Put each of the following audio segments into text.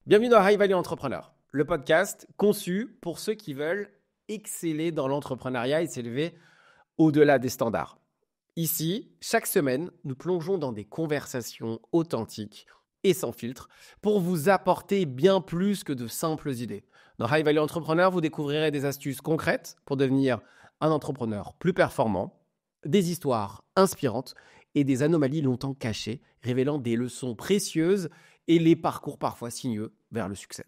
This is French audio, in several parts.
Bienvenue dans High Value Entrepreneur, le podcast conçu pour ceux qui veulent exceller dans l'entrepreneuriat et s'élever au-delà des standards. Ici, chaque semaine, nous plongeons dans des conversations authentiques et sans filtre pour vous apporter bien plus que de simples idées. Dans High Value Entrepreneur, vous découvrirez des astuces concrètes pour devenir un entrepreneur plus performant, des histoires inspirantes et des anomalies longtemps cachées, révélant des leçons précieuses et les parcours parfois sinueux vers le succès.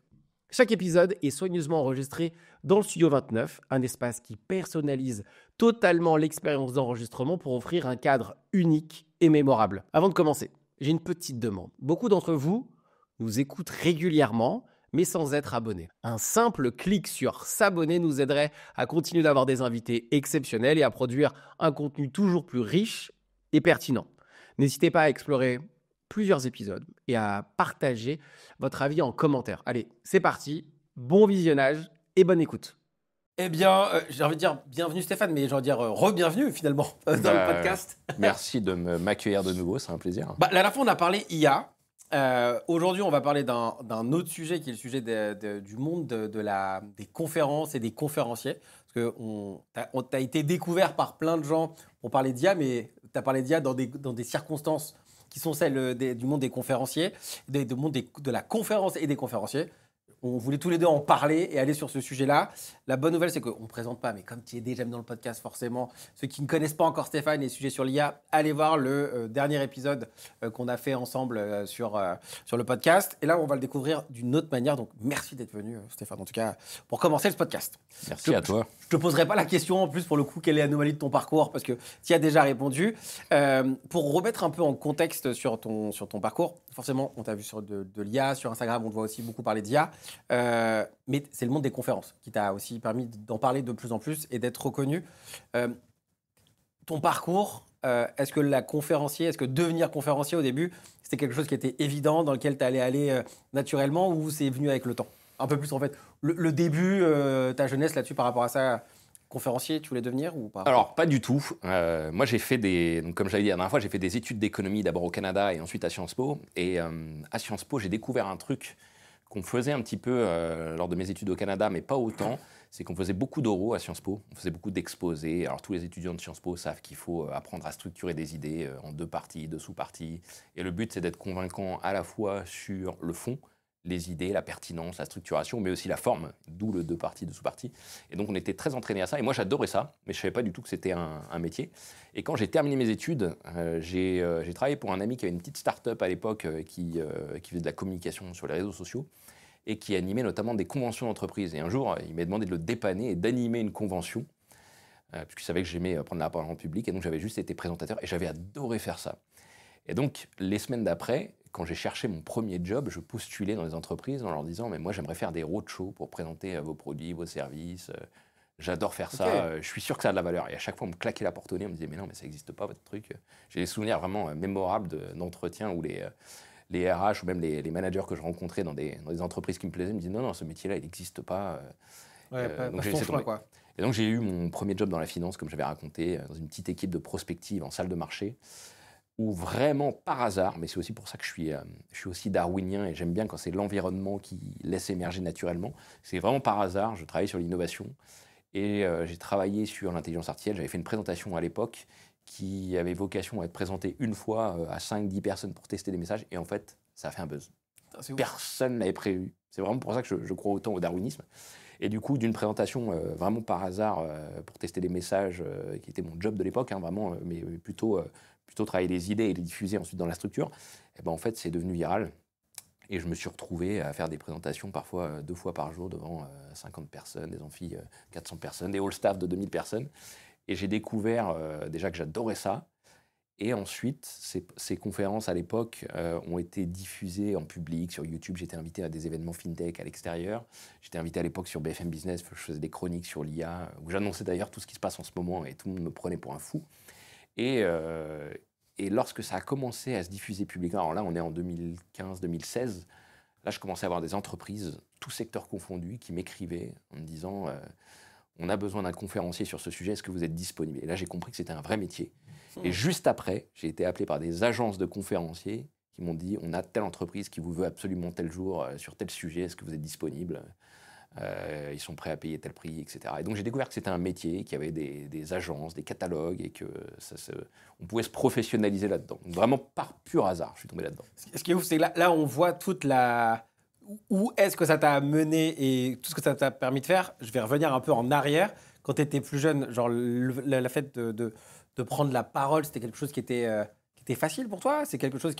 Chaque épisode est soigneusement enregistré dans le Studio 29, un espace qui personnalise totalement l'expérience d'enregistrement pour offrir un cadre unique et mémorable. Avant de commencer, j'ai une petite demande. Beaucoup d'entre vous nous écoutent régulièrement, mais sans être abonnés. Un simple clic sur s'abonner nous aiderait à continuer d'avoir des invités exceptionnels et à produire un contenu toujours plus riche et pertinent. N'hésitez pas à explorer plusieurs épisodes et à partager votre avis en commentaire. Allez, c'est parti, bon visionnage et bonne écoute. Eh bien, j'ai envie de dire bienvenue Stéphane, mais j'ai envie de dire re-bienvenue finalement dans le podcast. Merci de m'accueillir de nouveau, c'est un plaisir. La dernière fois, on a parlé IA. Aujourd'hui, on va parler d'un autre sujet qui est le sujet du monde des conférences et des conférenciers. Parce que t'as été découvert par plein de gens pour parler d'IA, mais tu as parlé d'IA dans des circonstances qui sont celles du monde des conférenciers, du monde de la conférence et des conférenciers. On voulait tous les deux en parler et aller sur ce sujet-là. La bonne nouvelle, c'est qu'on ne présente pas, mais comme tu es déjà dans le podcast, forcément, ceux qui ne connaissent pas encore Stéphane et les sujets sur l'IA, allez voir le dernier épisode qu'on a fait ensemble sur le podcast. Et là, on va le découvrir d'une autre manière. Donc, merci d'être venu, Stéphane, en tout cas, pour commencer ce podcast. Merci à toi. Je ne te poserai pas la question, en plus, pour le coup, quelle est l'anomalie de ton parcours, parce que tu y as déjà répondu. Pour remettre un peu en contexte sur ton parcours, forcément, on t'a vu sur de l'IA, sur Instagram, on te voit aussi beaucoup parler d'IA. Mais c'est le monde des conférences qui t'a aussi permis d'en parler de plus en plus et d'être reconnu. Ton parcours, est-ce que devenir conférencier au début, c'était quelque chose qui était évident, dans lequel tu allais aller naturellement, ou c'est venu avec le temps? Un peu plus en fait, le début, ta jeunesse là-dessus par rapport à ça, conférencier, tu voulais devenir ou pas? Alors, pas du tout. Moi, j'ai fait donc, comme j'avais dit la dernière fois, j'ai fait des études d'économie d'abord au Canada et ensuite à Sciences Po. Et à Sciences Po, j'ai découvert un truc qu'on faisait un petit peu lors de mes études au Canada, mais pas autant. C'est qu'on faisait beaucoup d'oraux à Sciences Po. On faisait beaucoup d'exposés. Alors, tous les étudiants de Sciences Po savent qu'il faut apprendre à structurer des idées en deux parties, deux sous-parties. Et le but, c'est d'être convaincant à la fois sur le fond, les idées, la pertinence, la structuration, mais aussi la forme, d'où le deux parties, deux sous-parties. Et donc, on était très entraînés à ça. Et moi, j'adorais ça, mais je ne savais pas du tout que c'était un métier. Et quand j'ai terminé mes études, j'ai travaillé pour un ami qui avait une petite start-up à l'époque qui faisait de la communication sur les réseaux sociaux et qui animait notamment des conventions d'entreprise. Et un jour, il m'a demandé de le dépanner et d'animer une convention, puisqu'il savait que j'aimais prendre la parole en public. Et donc, j'avais juste été présentateur et j'avais adoré faire ça. Et donc, les semaines d'après, quand j'ai cherché mon premier job, je postulais dans les entreprises en leur disant « Mais moi, j'aimerais faire des roadshows pour présenter vos produits, vos services. J'adore faire ça. Je suis sûr que ça a de la valeur. » Et à chaque fois, on me claquait la porte au nez. On me disait « Mais non, mais ça n'existe pas, votre truc. » J'ai des souvenirs vraiment mémorables d'entretiens où les RH ou même les managers que je rencontrais dans des entreprises qui me plaisaient me disaient « Non, non, ce métier-là, il n'existe pas. » Donc j'ai laissé tomber, quoi. Et donc, j'ai eu mon premier job dans la finance, comme j'avais raconté, dans une petite équipe de prospective en salle de marché, où vraiment par hasard, mais c'est aussi pour ça que je suis aussi darwinien et j'aime bien quand c'est l'environnement qui laisse émerger naturellement, c'est vraiment par hasard, je travaille sur l'innovation et j'ai travaillé sur l'intelligence artificielle, j'avais fait une présentation à l'époque qui avait vocation à être présentée une fois à 5-10 personnes pour tester des messages et en fait, ça a fait un buzz. Personne ne l'avait prévu. C'est vraiment pour ça que je crois autant au darwinisme. Et du coup, d'une présentation vraiment par hasard pour tester des messages, qui était mon job de l'époque, vraiment, mais plutôt travailler les idées et les diffuser ensuite dans la structure, et ben en fait, c'est devenu viral. Et je me suis retrouvé à faire des présentations parfois 2 fois par jour devant 50 personnes, des amphis 400 personnes, des all staff de 2000 personnes. Et j'ai découvert déjà que j'adorais ça. Et ensuite, ces conférences à l'époque ont été diffusées en public sur YouTube. J'étais invité à des événements fintech à l'extérieur. J'étais invité à l'époque sur BFM Business. Je faisais des chroniques sur l'IA, où j'annonçais d'ailleurs tout ce qui se passe en ce moment et tout le monde me prenait pour un fou. Et lorsque ça a commencé à se diffuser publiquement, alors là, on est en 2015-2016, là, je commençais à avoir des entreprises, tous secteurs confondus, qui m'écrivaient en me disant on a besoin d'un conférencier sur ce sujet, est-ce que vous êtes disponible? Et là, j'ai compris que c'était un vrai métier. Et juste après, j'ai été appelé par des agences de conférenciers qui m'ont dit, on a telle entreprise qui vous veut absolument tel jour sur tel sujet, est-ce que vous êtes disponible? Ils sont prêts à payer tel prix, etc. Et donc j'ai découvert que c'était un métier, qu'il y avait des agences, des catalogues, et que on pouvait se professionnaliser là-dedans. Donc, vraiment par pur hasard, je suis tombé là-dedans. Ce qui est ouf, c'est que là, on voit toute la. Où est-ce que ça t'a mené et tout ce que ça t'a permis de faire. Je vais revenir un peu en arrière. Quand tu étais plus jeune, genre la fait de prendre la parole, c'était quelque chose qui était facile pour toi? C'est quelque chose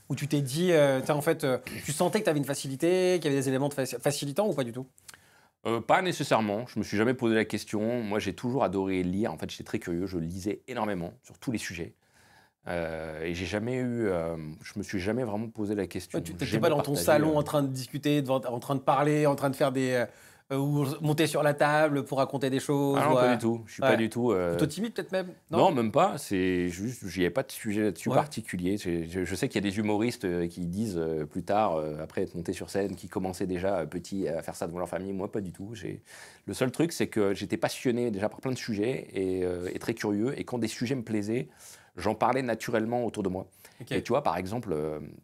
où tu t'es dit, en fait, tu sentais que tu avais une facilité, qu'il y avait des éléments facilitants ou pas du tout? Pas nécessairement, je me suis jamais posé la question. Moi, j'ai toujours adoré lire. En fait, j'étais très curieux, je lisais énormément sur tous les sujets. Et je me suis jamais vraiment posé la question. Ouais, tu n'étais pas J'aimais dans ton partager. salon en train de discuter, en train de parler, en train de faire ou monter sur la table pour raconter des choses. Ah non, pas du tout. Je suis pas Ouais. du tout. Plutôt timide peut-être même? Non, Non? même pas. C'est juste, j'y avais pas de sujet là-dessus Ouais. particulier. Je sais qu'il y a des humoristes qui disent plus tard, après être montés sur scène, qui commençaient déjà petits à faire ça devant leur famille. Moi, pas du tout. Le seul truc, c'est que j'étais passionné déjà par plein de sujets et très curieux. Et quand des sujets me plaisaient, j'en parlais naturellement autour de moi. Ok. Et tu vois, par exemple,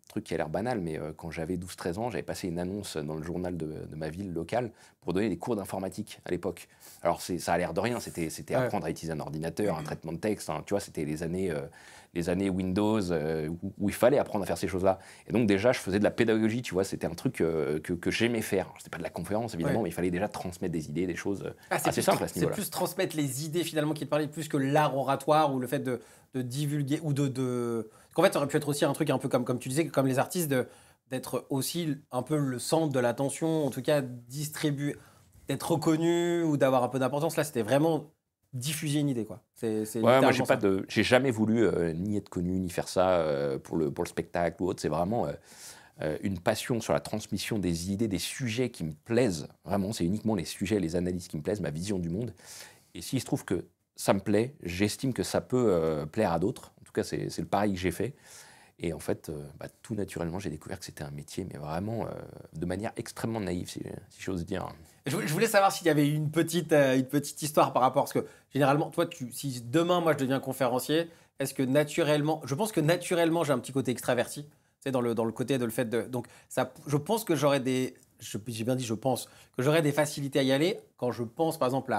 truc qui a l'air banal, mais quand j'avais 12-13 ans, j'avais passé une annonce dans le journal de ma ville locale pour donner des cours d'informatique à l'époque. Alors, ça a l'air de rien, c'était Ouais. apprendre à utiliser un ordinateur, un traitement de texte, hein, tu vois, c'était les années Windows où il fallait apprendre à faire ces choses-là. Et donc, déjà, je faisais de la pédagogie, tu vois, c'était un truc que j'aimais faire. C'était pas de la conférence, évidemment, Ouais. mais il fallait déjà transmettre des idées, des choses C'est assez plus, simples à ce c'est niveau-là. plus transmettre les idées finalement qui te parlaient plus que l'art oratoire ou le fait de divulguer ou qu'en fait, ça aurait pu être aussi un truc un peu comme tu disais, comme les artistes, d'être aussi un peu le centre de l'attention, en tout cas distribuer, d'être reconnu ou d'avoir un peu d'importance. Là, c'était vraiment diffuser une idée, quoi. C'est Ouais, moi, littéralement ça. j'ai jamais voulu ni être connu, ni faire ça pour le spectacle ou autre. C'est vraiment une passion sur la transmission des idées, des sujets qui me plaisent. Vraiment, c'est uniquement les sujets, les analyses qui me plaisent, ma vision du monde. Et s'il se trouve que ça me plaît, j'estime que ça peut plaire à d'autres. En tout cas, c'est le pari que j'ai fait. Et en fait, tout naturellement, j'ai découvert que c'était un métier, mais vraiment de manière extrêmement naïve, si j'ose dire. Je voulais savoir s'il y avait une petite histoire par rapport, parce que généralement, toi, si demain, moi, je deviens conférencier, est-ce que naturellement, je pense que naturellement, j'ai un petit côté extraverti, c'est dans le côté de le fait de, donc ça, je pense que j'ai bien dit, je pense que j'aurais des facilités à y aller quand je pense, par exemple,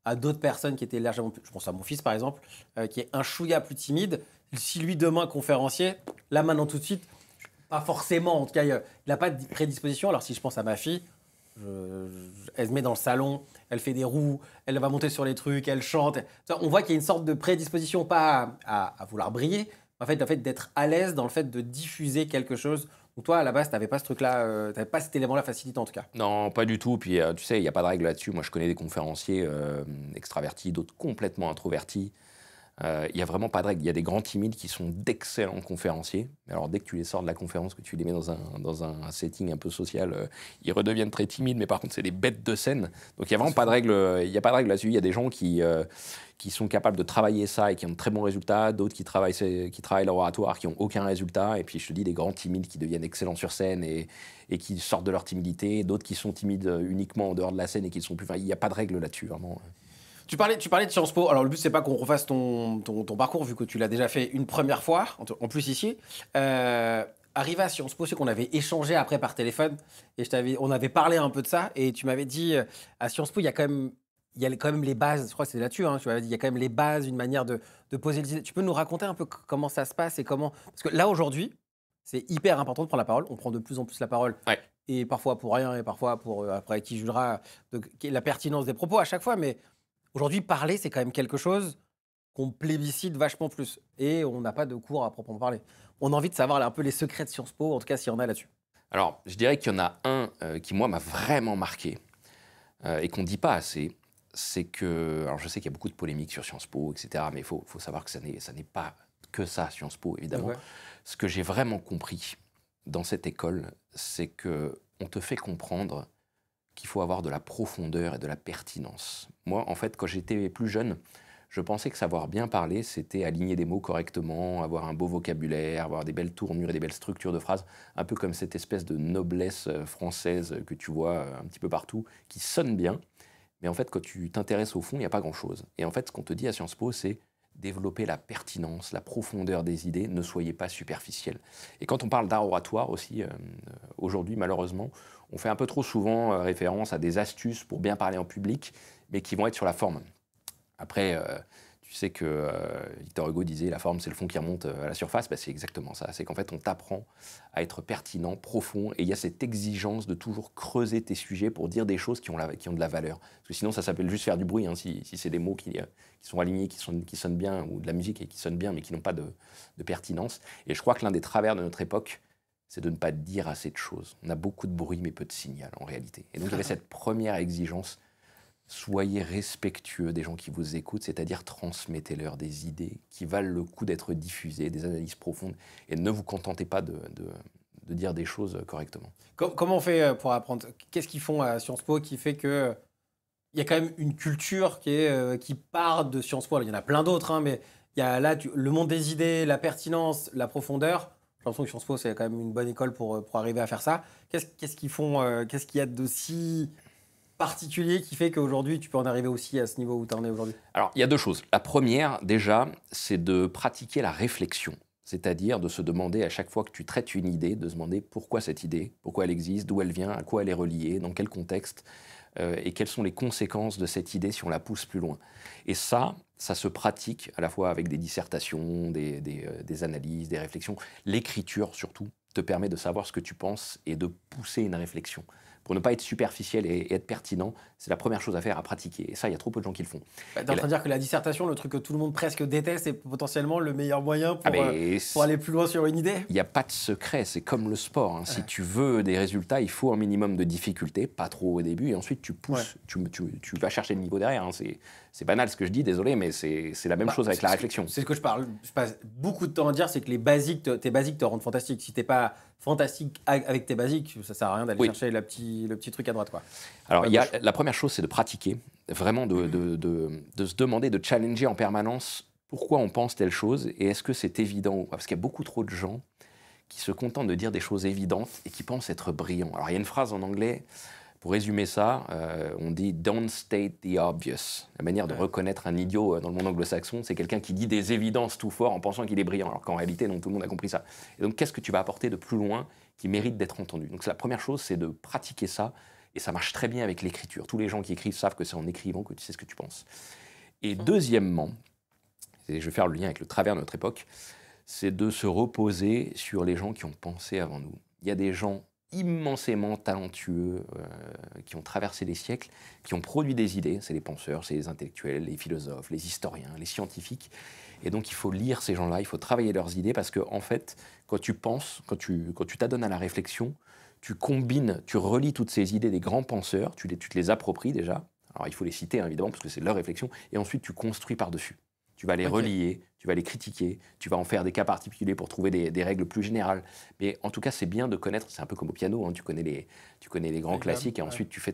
à d'autres personnes qui étaient légèrement plus, je pense à mon fils, par exemple, qui est un chouïa plus timide. Si lui demain conférencier, là maintenant tout de suite, pas forcément, en tout cas, il n'a pas de prédisposition. Alors si je pense à ma fille, elle se met dans le salon, elle fait des roues, elle va monter sur les trucs, elle chante. On voit qu'il y a une sorte de prédisposition, pas à vouloir briller, mais en fait d'être à l'aise dans le fait de diffuser quelque chose. Donc toi, à la base, tu n'avais pas ce truc-là, tu n'avais pas cet élément-là facilitant en tout cas. Non, pas du tout. Puis, tu sais, il n'y a pas de règle là-dessus. Moi, je connais des conférenciers extravertis, d'autres complètement introvertis. Il n'y a vraiment pas de règle. Il y a des grands timides qui sont d'excellents conférenciers. Mais alors, dès que tu les sors de la conférence, que tu les mets dans un setting un peu social, ils redeviennent très timides. Mais par contre, c'est des bêtes de scène. Donc, il n'y a vraiment pas de règle. Il y a pas de règle là-dessus. Il y a des gens qui sont capables de travailler ça et qui ont de très bons résultats. D'autres qui travaillent leur oratoire, qui n'ont aucun résultat. Et puis, je te dis, des grands timides qui deviennent excellents sur scène et qui sortent de leur timidité. D'autres qui sont timides uniquement en dehors de la scène et qui ne sont plus. Enfin, il n'y a pas de règle là-dessus, vraiment. Tu parlais de Sciences Po. Alors, le but, c'est pas qu'on refasse ton parcours, vu que tu l'as déjà fait une première fois, en plus ici. Arrivé à Sciences Po, c'est qu'on avait échangé après par téléphone et on avait parlé un peu de ça. Et tu m'avais dit, à Sciences Po, il y a quand même les bases. Je crois que c'est là-dessus, hein, tu m'avais dit, il y a quand même les bases, une manière de poser les idées. Tu peux nous raconter un peu comment ça se passe et comment. Parce que là, aujourd'hui, c'est hyper important de prendre la parole. On prend de plus en plus la parole. Ouais. Et parfois pour rien, et parfois pour. Après, qui jugera la pertinence des propos à chaque fois. Mais aujourd'hui, parler, c'est quand même quelque chose qu'on plébiscite vachement plus. Et on n'a pas de cours à proprement parler. On a envie de savoir un peu les secrets de Sciences Po, en tout cas s'il y en a là-dessus. Alors, je dirais qu'il y en a un qui, moi, m'a vraiment marqué et qu'on ne dit pas assez. C'est que, alors je sais qu'il y a beaucoup de polémiques sur Sciences Po, etc., mais il faut savoir que ça n'est pas que ça, Sciences Po, évidemment. Ouais. Ce que j'ai vraiment compris dans cette école, c'est qu'on te fait comprendre qu'il faut avoir de la profondeur et de la pertinence. Moi, en fait, quand j'étais plus jeune, je pensais que savoir bien parler, c'était aligner des mots correctement, avoir un beau vocabulaire, avoir des belles tournures et des belles structures de phrases, un peu comme cette espèce de noblesse française que tu vois un petit peu partout, qui sonne bien. Mais en fait, quand tu t'intéresses au fond, il n'y a pas grand-chose. Et en fait, ce qu'on te dit à Sciences Po, c'est développer la pertinence, la profondeur des idées, ne soyez pas superficiel. Et quand on parle d'art oratoire aussi, aujourd'hui malheureusement, on fait un peu trop souvent référence à des astuces pour bien parler en public, mais qui vont être sur la forme. Après, tu sais que Victor Hugo disait la forme c'est le fond qui remonte à la surface, bah, c'est exactement ça. C'est qu'en fait on t'apprend à être pertinent, profond, et il y a cette exigence de toujours creuser tes sujets pour dire des choses qui ont de la valeur. Parce que sinon ça s'appelle juste faire du bruit, hein, si c'est des mots qui sont alignés, qui sonnent bien, ou de la musique et qui sonnent bien mais qui n'ont pas de pertinence. Et je crois que l'un des travers de notre époque, c'est de ne pas dire assez de choses. On a beaucoup de bruit mais peu de signal en réalité. Et donc il y avait cette première exigence. Soyez respectueux des gens qui vous écoutent, c'est-à-dire transmettez-leur des idées qui valent le coup d'être diffusées, des analyses profondes, et ne vous contentez pas de dire des choses correctement. Comment on fait pour apprendre? Qu'est-ce qu'ils font à Sciences Po qui fait que il y a quand même une culture qui part de Sciences Po? Alors, il y en a plein d'autres, hein, mais il y a là le monde des idées, la pertinence, la profondeur. J'ai l'impression que Sciences Po, c'est quand même une bonne école pour arriver à faire ça. Qu'est-ce qu'ils font? Qu'est-ce qu'il y a de si particulier qui fait qu'aujourd'hui, tu peux en arriver aussi à ce niveau où tu en es aujourd'hui? Alors, il y a deux choses. La première, déjà, c'est de pratiquer la réflexion. C'est-à-dire de se demander à chaque fois que tu traites une idée, de se demander pourquoi cette idée, pourquoi elle existe, d'où elle vient, à quoi elle est reliée, dans quel contexte, et quelles sont les conséquences de cette idée si on la pousse plus loin. Et ça se pratique à la fois avec des dissertations, des analyses, des réflexions. L'écriture, surtout, te permet de savoir ce que tu penses et de pousser une réflexion. Pour ne pas être superficiel et être pertinent, c'est la première chose à faire, à pratiquer. Et ça, il y a trop peu de gens qui le font. Bah, t'es en train de dire que la dissertation, le truc que tout le monde presque déteste, est potentiellement le meilleur moyen pour aller plus loin sur une idée? Il n'y a pas de secret, c'est comme le sport. Hein. Si tu veux des résultats, il faut un minimum de difficulté, pas trop au début, et ensuite tu pousses, tu vas chercher le niveau derrière. Hein. C'est banal ce que je dis, désolé, mais c'est la même chose avec la réflexion. C'est ce que je parle. Je passe beaucoup de temps à dire, c'est que tes basiques te rendent fantastique. Si t'es pas fantastique avec tes basiques, ça sert à rien d'aller chercher le petit truc à droite, quoi. Alors, la première chose, c'est de pratiquer, vraiment de se demander, de challenger en permanence pourquoi on pense telle chose et est-ce que c'est évident ou pas. Parce qu'il y a beaucoup trop de gens qui se contentent de dire des choses évidentes et qui pensent être brillants. Alors, il y a une phrase en anglais, pour résumer ça, on dit « don't state the obvious ». La manière de reconnaître un idiot dans le monde anglo-saxon, c'est quelqu'un qui dit des évidences tout fort en pensant qu'il est brillant, alors qu'en réalité, non, tout le monde a compris ça. Et donc, qu'est-ce que tu vas apporter de plus loin qui mérite d'être entendu? Donc, la première chose, c'est de pratiquer ça. Et ça marche très bien avec l'écriture. Tous les gens qui écrivent savent que c'est en écrivant que tu sais ce que tu penses. Et deuxièmement, et je vais faire le lien avec le travers de notre époque, c'est de se reposer sur les gens qui ont pensé avant nous. Il y a des gens immensément talentueux qui ont traversé les siècles, qui ont produit des idées. C'est les penseurs, c'est les intellectuels, les philosophes, les historiens, les scientifiques. Et donc il faut lire ces gens-là, il faut travailler leurs idées parce qu'en fait, quand tu penses, quand tu t'adonnes à la réflexion, tu combines, tu relis toutes ces idées des grands penseurs, tu te les appropries déjà. Alors il faut les citer, hein, évidemment, parce que c'est leur réflexion. Et ensuite, tu construis par-dessus. Tu vas les relier, tu vas les critiquer, tu vas en faire des cas particuliers pour trouver des règles plus générales. Mais en tout cas, c'est bien de connaître, c'est un peu comme au piano, hein, tu connais les grands classiques et ensuite tu fais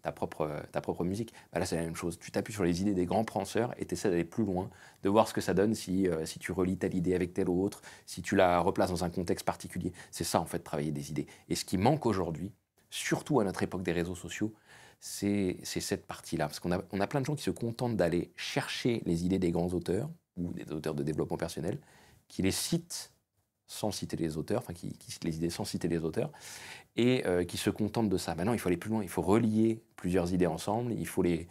ta propre musique. Bah là, c'est la même chose. Tu t'appuies sur les idées des grands penseurs et tu essaies d'aller plus loin, de voir ce que ça donne si tu relis telle idée avec telle autre, si tu la replaces dans un contexte particulier. C'est ça, en fait, travailler des idées. Et ce qui manque aujourd'hui, surtout à notre époque des réseaux sociaux, c'est cette partie-là. Parce qu'on a plein de gens qui se contentent d'aller chercher les idées des grands auteurs, ou des auteurs de développement personnel, qui les citent sans citer les auteurs, enfin qui citent les idées sans citer les auteurs, et qui se contentent de ça. Maintenant, il faut aller plus loin, il faut relier plusieurs idées ensemble, il faut les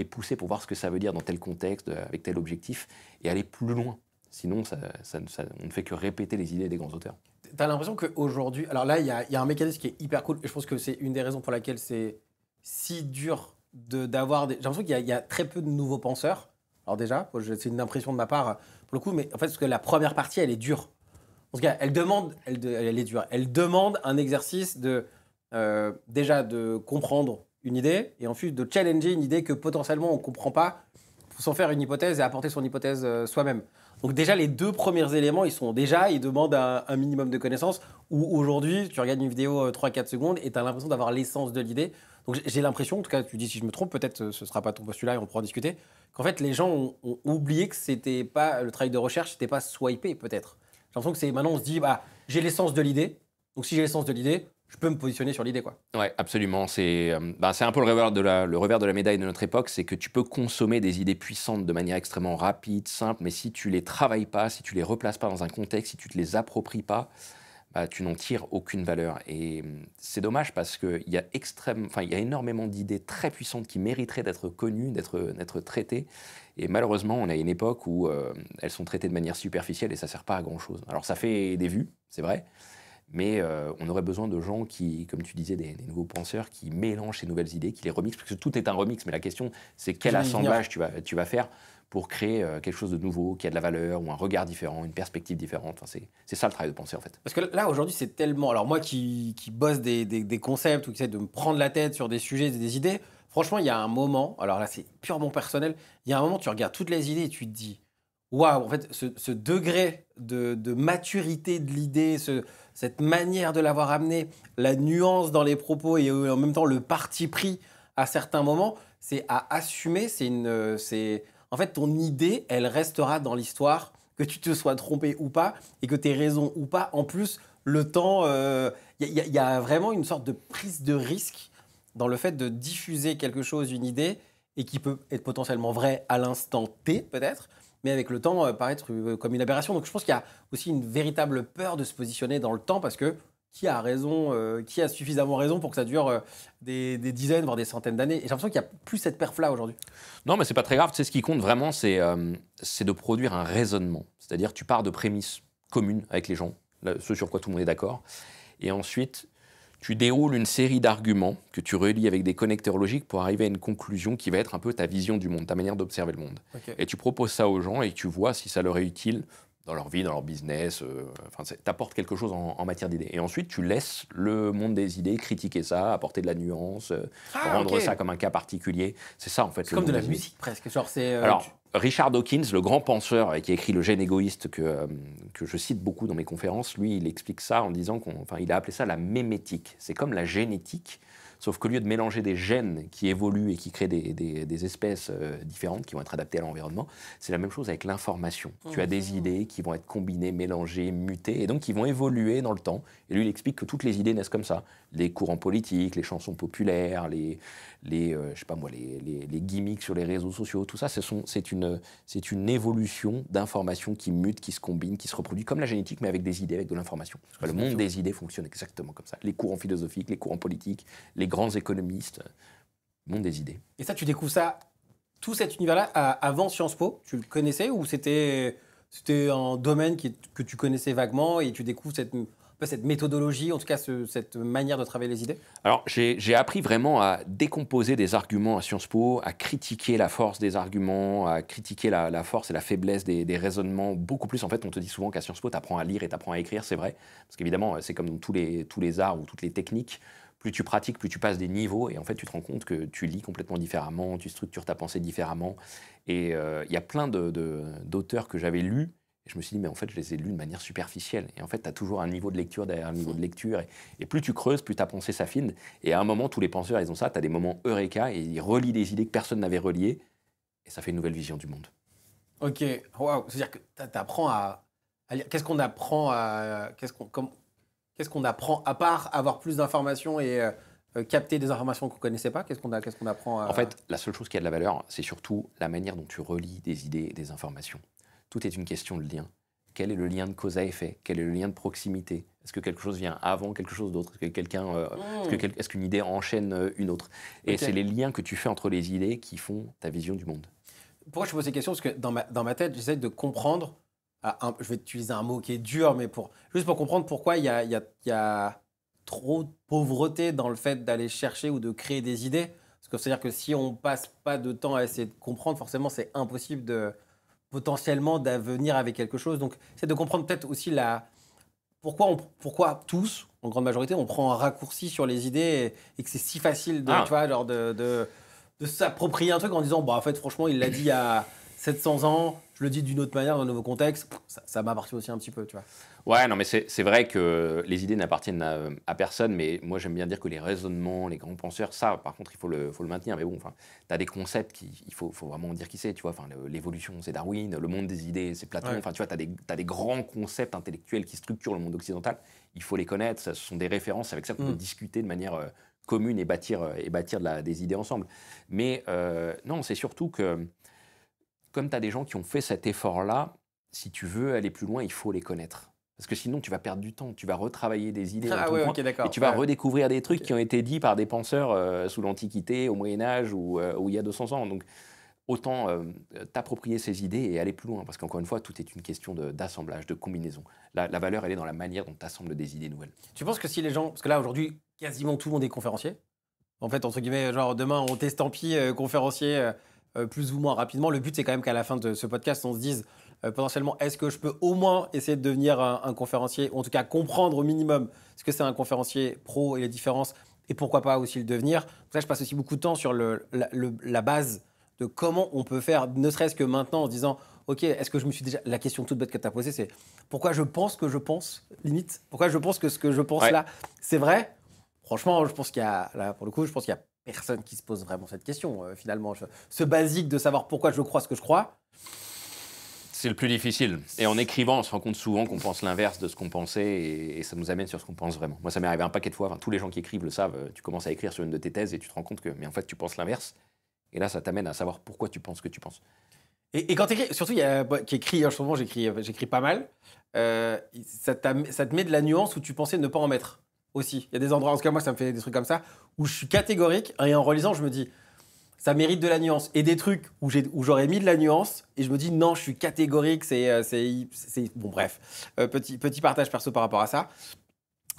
pousser pour voir ce que ça veut dire dans tel contexte, avec tel objectif, et aller plus loin. Sinon, on ne fait que répéter les idées des grands auteurs. T'as l'impression qu'aujourd'hui... Alors là, il y a un mécanisme qui est hyper cool, et je pense que c'est une des raisons pour laquelle c'est si dur d'avoir... J'ai l'impression qu'il y a très peu de nouveaux penseurs. Alors déjà, c'est une impression de ma part, pour le coup, mais en fait, parce que la première partie, elle est dure. En tout cas, elle est dure. Elle demande un exercice déjà de comprendre une idée, et ensuite de challenger une idée que potentiellement on ne comprend pas, pour s'en faire une hypothèse et apporter son hypothèse soi-même. Donc déjà, les deux premiers éléments, ils demandent un minimum de connaissances, où aujourd'hui, tu regardes une vidéo 3-4 secondes et tu as l'impression d'avoir l'essence de l'idée. Donc j'ai l'impression, en tout cas, tu dis si je me trompe, peut-être ce ne sera pas ton postulat et on pourra en discuter, qu'en fait, les gens ont oublié que c'était pas, le travail de recherche, c'était pas swiper peut-être. J'ai l'impression que maintenant, on se dit, bah, j'ai l'essence de l'idée, donc si j'ai l'essence de l'idée, je peux me positionner sur l'idée, quoi. Ouais, absolument. C'est un peu le revers de la médaille de notre époque, c'est que tu peux consommer des idées puissantes de manière extrêmement rapide, simple, mais si tu les travailles pas, si tu les replaces pas dans un contexte, si tu te les appropries pas, bah, tu n'en tires aucune valeur. Et c'est dommage parce qu'il y a il y a énormément d'idées très puissantes qui mériteraient d'être connues, d'être traitées. Et malheureusement, on a une époque où elles sont traitées de manière superficielle et ça sert pas à grand chose. Alors ça fait des vues, c'est vrai. Mais on aurait besoin de gens qui, comme tu disais, des nouveaux penseurs qui mélangent ces nouvelles idées, qui les remixent, parce que tout est un remix, mais la question, c'est quel J'allais y venir. assemblage tu vas faire pour créer quelque chose de nouveau, qui a de la valeur, ou un regard différent, une perspective différente. Enfin, c'est ça le travail de penser, en fait. Parce que là, aujourd'hui, c'est tellement. Alors, moi qui bosse des concepts ou qui essaie de me prendre la tête sur des sujets, des idées, franchement, il y a un moment, alors là, c'est purement personnel, il y a un moment, tu regardes toutes les idées et tu te dis, waouh, en fait, ce degré de maturité de l'idée, cette manière de l'avoir amené, la nuance dans les propos et en même temps le parti pris à certains moments, c'est à assumer. En fait, ton idée, elle restera dans l'histoire, que tu te sois trompé ou pas, et que tu aies raison ou pas. En plus, le temps, il y a vraiment une sorte de prise de risque dans le fait de diffuser quelque chose, une idée, et qui peut être potentiellement vrai à l'instant T, peut-être, mais avec le temps paraître comme une aberration. Donc je pense qu'il y a aussi une véritable peur de se positionner dans le temps, parce que qui a raison, qui a suffisamment raison pour que ça dure des dizaines, voire des centaines d'années. Et j'ai l'impression qu'il n'y a plus cette perf-là aujourd'hui. Non, mais c'est pas très grave. Tu sais, ce qui compte vraiment, c'est de produire un raisonnement. C'est-à-dire, tu pars de prémices communes avec les gens, ce sur quoi tout le monde est d'accord, et ensuite, tu déroules une série d'arguments que tu relis avec des connecteurs logiques pour arriver à une conclusion qui va être un peu ta vision du monde, ta manière d'observer le monde. Ok. Et tu proposes ça aux gens et tu vois si ça leur est utile dans leur vie, dans leur business, t'apportes quelque chose en matière d'idées. Et ensuite, tu laisses le monde des idées critiquer ça, apporter de la nuance, Ah, rendre ok. ça comme un cas particulier. C'est ça, en fait, C'est le comme de monde la des idées. musique presque. Genre, c'est. Alors, Richard Dawkins, le grand penseur qui a écrit Le gène égoïste, que je cite beaucoup dans mes conférences, lui, il explique ça en disant il a appelé ça la mémétique. C'est comme la génétique, sauf qu'au lieu de mélanger des gènes qui évoluent et qui créent des espèces différentes qui vont être adaptées à l'environnement, c'est la même chose avec l'information. Tu as des idées qui vont être combinées, mélangées, mutées, et donc qui vont évoluer dans le temps. Et lui, il explique que toutes les idées naissent comme ça. Les courants politiques, les chansons populaires, je sais pas moi, les gimmicks sur les réseaux sociaux, tout ça, c'est une évolution d'informations qui mutent, qui se combinent, qui se reproduit comme la génétique, mais avec des idées, avec de l'information. Le monde des idées fonctionne exactement comme ça. Les courants philosophiques, les courants politiques, les grands économistes, le monde des idées. Et ça, tu découvres ça, tout cet univers-là, avant Sciences Po. Tu le connaissais ou c'était un domaine que tu connaissais vaguement et tu découvres cette méthodologie, en tout cas cette manière de travailler les idées? Alors, j'ai appris vraiment à décomposer des arguments à Sciences Po, à critiquer la force des arguments, à critiquer la force et la faiblesse des raisonnements, beaucoup plus. En fait, on te dit souvent qu'à Sciences Po, tu apprends à lire et tu apprends à écrire, c'est vrai. Parce qu'évidemment, c'est comme dans tous les arts ou toutes les techniques. Plus tu pratiques, plus tu passes des niveaux. Et en fait, tu te rends compte que tu lis complètement différemment, tu structures ta pensée différemment. Et il y a plein d'auteurs que j'avais lus. Et je me suis dit, mais en fait, je les ai lus de manière superficielle. Et en fait, tu as toujours un niveau de lecture derrière un niveau de lecture. Et plus tu creuses, plus ta pensée s'affine. Et à un moment, tous les penseurs, ils ont ça. Tu as des moments eureka et ils relient des idées que personne n'avait reliées. Et ça fait une nouvelle vision du monde. Ok, waouh. C'est-à-dire que tu apprends à lire. Qu'est-ce qu'on apprend qu'est-ce qu'on apprend à part avoir plus d'informations et capter des informations qu'on ne connaissait pas? Qu'est-ce qu'on apprend à. En fait, la seule chose qui a de la valeur, c'est surtout la manière dont tu relis des idées et des informations. Tout est une question de lien. Quel est le lien de cause à effet? Quel est le lien de proximité? Est-ce que quelque chose vient avant quelque chose d'autre? Est-ce qu'une idée enchaîne une autre? Et Ok. c'est les liens que tu fais entre les idées qui font ta vision du monde. Pourquoi je te pose ces questions? Parce que dans ma tête, j'essaie de comprendre. Je vais utiliser un mot qui est dur, mais juste pour comprendre pourquoi il y a trop de pauvreté dans le fait d'aller chercher ou de créer des idées. Parce que c'est-à-dire que si on passe pas de temps à essayer de comprendre, forcément, c'est impossible potentiellement d'avenir avec quelque chose. Donc, c'est de comprendre peut-être aussi pourquoi tous, en grande majorité, on prend un raccourci sur les idées et que c'est si facile Ah. tu vois, genre de s'approprier un truc en disant, bah, en fait, franchement, il l'a dit il y a 700 ans, je le dis d'une autre manière, dans un nouveau contexte. Ça m'appartient aussi un petit peu, tu vois. Ouais, non, mais c'est vrai que les idées n'appartiennent à personne, mais moi j'aime bien dire que les raisonnements, les grands penseurs, ça, par contre, il faut le maintenir. Mais bon, tu as des concepts il faut vraiment dire qui c'est, tu vois. L'évolution, c'est Darwin, le monde des idées, c'est Platon. Ouais. Tu vois, tu as des grands concepts intellectuels qui structurent le monde occidental. il faut les connaître, ce sont des références, c'est avec ça qu'on peut discuter de manière commune et bâtir des idées ensemble. Mais non, c'est surtout que, comme tu as des gens qui ont fait cet effort-là, si tu veux aller plus loin, il faut les connaître. Parce que sinon, tu vas perdre du temps, tu vas retravailler des idées dans ton coin, et tu vas redécouvrir des trucs qui ont été dits par des penseurs sous l'Antiquité, au Moyen-Âge ou il y a 200 ans. Donc, autant t'approprier ces idées et aller plus loin. Parce qu'encore une fois, tout est une question d'assemblage, de combinaison. La valeur, elle est dans la manière dont tu assembles des idées nouvelles. Tu penses que si les gens... Parce que là, aujourd'hui, quasiment tout le monde est conférencier. En fait, entre guillemets, genre demain, on t'estampille conférencier plus ou moins rapidement. Le but, c'est quand même qu'à la fin de ce podcast, on se dise potentiellement, est-ce que je peux au moins essayer de devenir un conférencier, ou en tout cas comprendre au minimum ce que c'est un conférencier pro et les différences, et pourquoi pas aussi le devenir. Pour ça, je passe aussi beaucoup de temps sur la base de comment on peut faire, ne serait-ce que maintenant, en se disant, ok, est-ce que je me suis déjà... La question toute bête que tu as posée, c'est pourquoi je pense que je pense, limite, pourquoi je pense que ce que je pense là, c'est vrai. Franchement, je pense qu'il y a, là, pour le coup, je pense qu'il y a personne qui se pose vraiment cette question, finalement. Ce basique de savoir pourquoi je crois ce que je crois. C'est le plus difficile. Et en écrivant, on se rend compte souvent qu'on pense l'inverse de ce qu'on pensait et ça nous amène sur ce qu'on pense vraiment. Moi, ça m'est arrivé un paquet de fois. Enfin, tous les gens qui écrivent le savent. Tu commences à écrire sur une de tes thèses et tu te rends compte que, mais en fait, tu penses l'inverse. Et là, ça t'amène à savoir pourquoi tu penses ce que tu penses. Et quand tu écris, surtout, il y a qui écrit, en ce moment, j'écris pas mal, ça te met de la nuance où tu pensais ne pas en mettre aussi. Il y a des endroits, en tout cas, moi, ça me fait des trucs comme ça, où je suis catégorique, et en relisant, je me dis, ça mérite de la nuance. Et des trucs où j'aurais mis de la nuance, et je me dis, non, je suis catégorique, bon, bref. Petit partage perso par rapport à ça.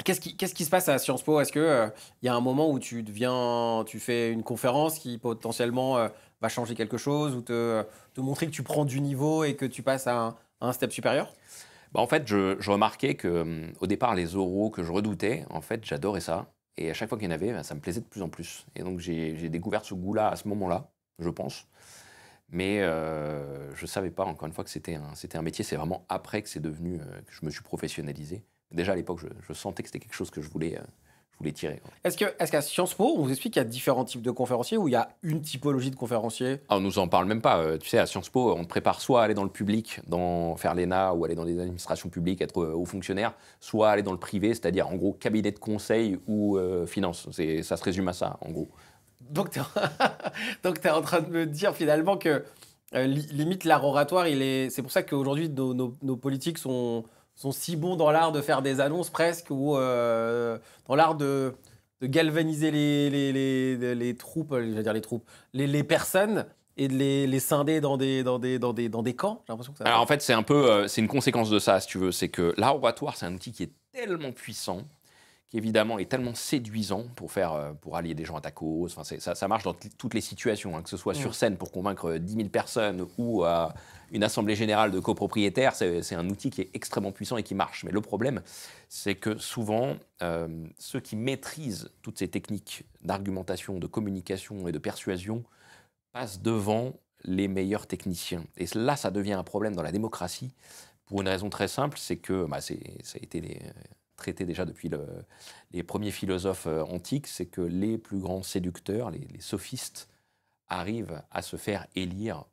Qu'est-ce qui se passe à Sciences Po? Est-ce que y a un moment où tu fais une conférence qui potentiellement va changer quelque chose ou te montrer que tu prends du niveau et que tu passes à un step supérieur? Bah, en fait, je remarquais que au départ, les oraux que je redoutais, en fait, j'adorais ça. Et à chaque fois qu'il y en avait, bah, ça me plaisait de plus en plus. Et donc, j'ai découvert ce goût-là à ce moment-là, je pense. Mais je ne savais pas, encore une fois, que c'était un métier. C'est vraiment après que c'est devenu, que je me suis professionnalisé. Déjà à l'époque, je sentais que c'était quelque chose que je voulais tirer. Est-ce qu'à Sciences Po, on vous explique qu'il y a différents types de conférenciers ou il y a une typologie de conférencier? Ah, on nous en parle même pas. Tu sais, à Sciences Po, on te prépare soit à aller dans le public, faire l'ENA ou aller dans des administrations publiques, être haut fonctionnaire, soit aller dans le privé, c'est-à-dire en gros cabinet de conseil ou finance. Ça se résume à ça, en gros. Donc, tu es en train de me dire finalement que limite l'art oratoire, c'est pour ça qu'aujourd'hui nos politiques sont si bons dans l'art de faire des annonces presque ou dans l'art de galvaniser les troupes, je vais dire les troupes, les personnes et de les scinder dans des camps. J'ai l'impression que ça. Alors en fait, c'est une conséquence de ça, si tu veux. C'est que l'art oratoire, c'est un outil qui est tellement puissant, qui évidemment est tellement séduisant pour allier des gens à ta cause. Enfin, ça marche dans toutes les situations, hein, que ce soit sur scène pour convaincre 10 000 personnes ou à une assemblée générale de copropriétaires. C'est un outil qui est extrêmement puissant et qui marche. Mais le problème, c'est que souvent, ceux qui maîtrisent toutes ces techniques d'argumentation, de communication et de persuasion passent devant les meilleurs techniciens. Et là, ça devient un problème dans la démocratie pour une raison très simple, c'est que ça a été traité déjà depuis les premiers philosophes antiques, c'est que les plus grands séducteurs, les sophistes, arrivent à se faire élire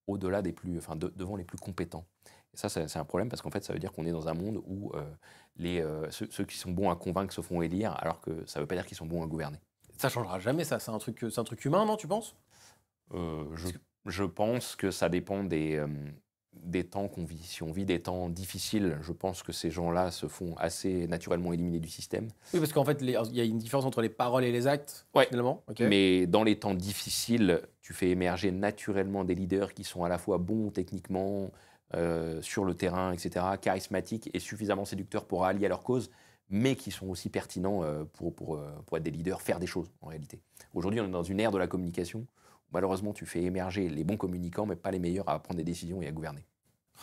au-delà devant les plus compétents. Et ça, c'est un problème parce qu'en fait, ça veut dire qu'on est dans un monde où ceux qui sont bons à convaincre se font élire, alors que ça ne veut pas dire qu'ils sont bons à gouverner. Ça changera jamais, ça. C'est un truc humain, non, tu penses? Je pense que ça dépend des temps qu'on vit. Si on vit des temps difficiles, je pense que ces gens-là se font assez naturellement éliminer du système. Oui, parce qu'en fait, il y a une différence entre les paroles et les actes, finalement. Okay. Mais dans les temps difficiles, tu fais émerger naturellement des leaders qui sont à la fois bons techniquement, sur le terrain, etc., charismatiques et suffisamment séducteurs pour allier à leur cause, mais qui sont aussi pertinents pour être des leaders, faire des choses, en réalité. Aujourd'hui, on est dans une ère de la communication. Malheureusement, tu fais émerger les bons communicants, mais pas les meilleurs à prendre des décisions et à gouverner.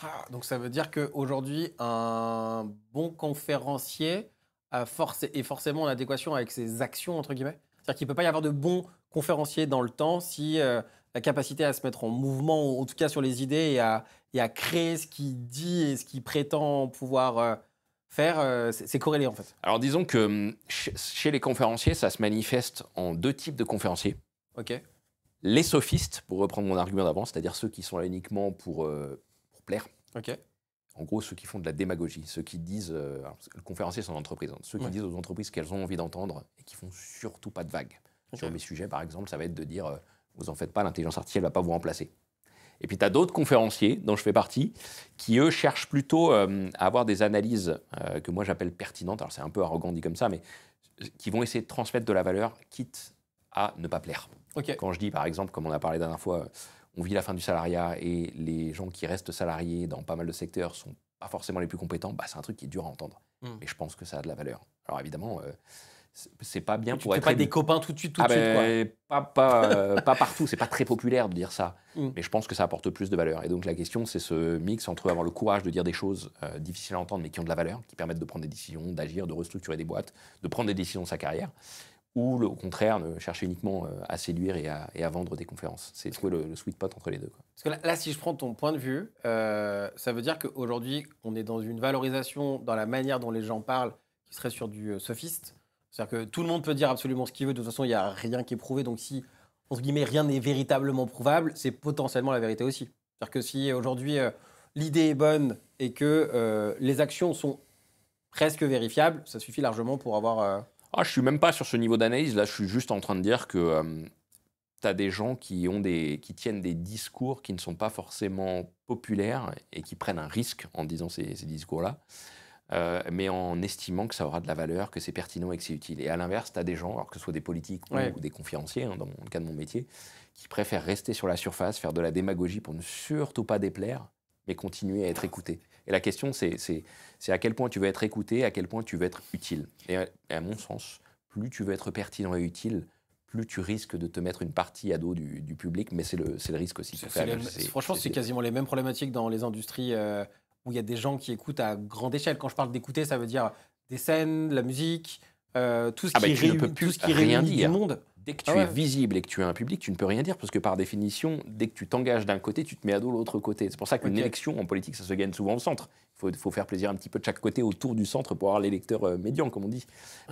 Ah, donc ça veut dire qu'aujourd'hui, un bon conférencier est forcément en adéquation avec ses actions, entre guillemets. C'est-à-dire qu'il ne peut pas y avoir de bons conférenciers dans le temps si la capacité à se mettre en mouvement, en tout cas sur les idées, et à créer ce qu'il dit et ce qu'il prétend pouvoir faire, c'est corrélé en fait. Alors disons que chez les conférenciers, ça se manifeste en deux types de conférenciers. Ok. Les sophistes, pour reprendre mon argument d'avant, c'est-à-dire ceux qui sont là uniquement pour plaire. Ok. En gros, ceux qui font de la démagogie, ceux qui disent, alors, le conférencier, c'est en entreprise, hein, ceux qui disent aux entreprises qu'elles ont envie d'entendre et qui font surtout pas de vagues. Sur mes sujets, par exemple, ça va être de dire, vous en faites pas, l'intelligence artificielle va pas vous remplacer. Et puis tu as d'autres conférenciers, dont je fais partie, qui eux cherchent plutôt à avoir des analyses que moi j'appelle pertinentes. Alors c'est un peu arrogant dit comme ça, mais qui vont essayer de transmettre de la valeur, quitte à ne pas plaire. Quand je dis, par exemple, comme on a parlé la dernière fois, on vit la fin du salariat et les gens qui restent salariés dans pas mal de secteurs sont pas forcément les plus compétents, c'est un truc qui est dur à entendre. Mais je pense que ça a de la valeur. Alors évidemment, c'est pas bien tu pour fais être pas des copains tout de suite, quoi. Pas partout, c'est pas très populaire de dire ça. Mais je pense que ça apporte plus de valeur. Et donc la question, c'est ce mix entre avoir le courage de dire des choses difficiles à entendre, mais qui ont de la valeur, qui permettent de prendre des décisions, d'agir, de restructurer des boîtes, de prendre des décisions de sa carrière, ou au contraire, de chercher uniquement à séduire et à vendre des conférences. C'est trouver le sweet spot entre les deux, quoi. Parce que là, si je prends ton point de vue, ça veut dire qu'aujourd'hui, on est dans une valorisation dans la manière dont les gens parlent qui serait sur du sophiste. C'est-à-dire que tout le monde peut dire absolument ce qu'il veut. De toute façon, il n'y a rien qui est prouvé. Donc si, entre guillemets, rien n'est véritablement prouvable, c'est potentiellement la vérité aussi. C'est-à-dire que si aujourd'hui, l'idée est bonne et que les actions sont presque vérifiables, ça suffit largement pour avoir... Je suis même pas sur ce niveau d'analyse. Là, je suis juste en train de dire que tu as des gens qui tiennent des discours qui ne sont pas forcément populaires et qui prennent un risque en disant ces discours-là, mais en estimant que ça aura de la valeur, que c'est pertinent et que c'est utile. Et à l'inverse, tu as des gens, alors que ce soit des politiques ou des conférenciers, dans le cas de mon métier, qui préfèrent rester sur la surface, faire de la démagogie pour ne surtout pas déplaire, mais continuer à être écouté. Et la question, c'est à quel point tu veux être écouté, à quel point tu veux être utile. Et à mon sens, plus tu veux être pertinent et utile, plus tu risques de te mettre une partie à dos du public, mais c'est le risque aussi. Franchement, c'est quasiment les mêmes problématiques dans les industries où il y a des gens qui écoutent à grande échelle. Quand je parle d'écouter, ça veut dire des scènes, la musique, tout ce qui réunit du monde. Dès que tu es visible et que tu as un public, tu ne peux rien dire, parce que par définition, dès que tu t'engages d'un côté, tu te mets à dos l'autre côté. C'est pour ça qu'une élection en politique, ça se gagne souvent au centre. Il faut faire plaisir un petit peu de chaque côté autour du centre pour avoir l'électeur médian, comme on dit.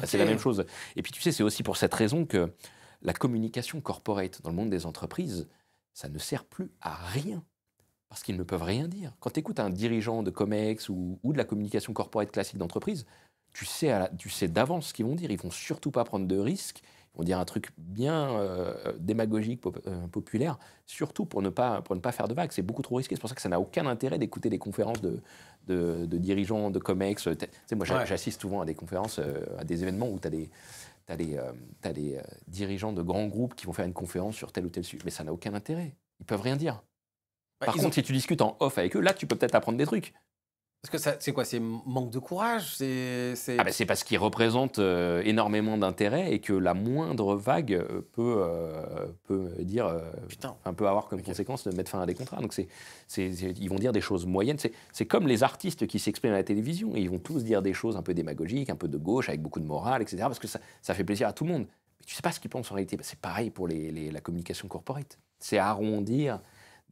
C'est la même chose. Et puis tu sais, c'est aussi pour cette raison que la communication corporate dans le monde des entreprises, ça ne sert plus à rien. Parce qu'ils ne peuvent rien dire. Quand tu écoutes un dirigeant de Comex ou de la communication corporate classique d'entreprise, tu sais d'avance ce qu'ils vont dire. Ils ne vont surtout pas prendre de risques. Ils vont dire un truc bien démagogique, populaire, surtout pour ne pas faire de vagues. C'est beaucoup trop risqué. C'est pour ça que ça n'a aucun intérêt d'écouter des conférences de dirigeants de Comex. Tu sais, moi, j'assiste souvent à des conférences, à des événements où tu as des dirigeants de grands groupes qui vont faire une conférence sur tel ou tel sujet. Mais ça n'a aucun intérêt. Ils peuvent rien dire. Par contre, si tu discutes en off avec eux, là, tu peux peut-être apprendre des trucs. Parce que c'est quoi? C'est manque de courage? C'est parce qu'ils représentent énormément d'intérêt et que la moindre vague peut avoir comme conséquence de mettre fin à des contrats. Donc ils vont dire des choses moyennes. C'est comme les artistes qui s'expriment à la télévision. Ils vont tous dire des choses un peu démagogiques, un peu de gauche, avec beaucoup de morale, etc. Parce que ça fait plaisir à tout le monde. Mais tu ne sais pas ce qu'ils pensent en réalité. C'est pareil pour la communication corporate. C'est arrondir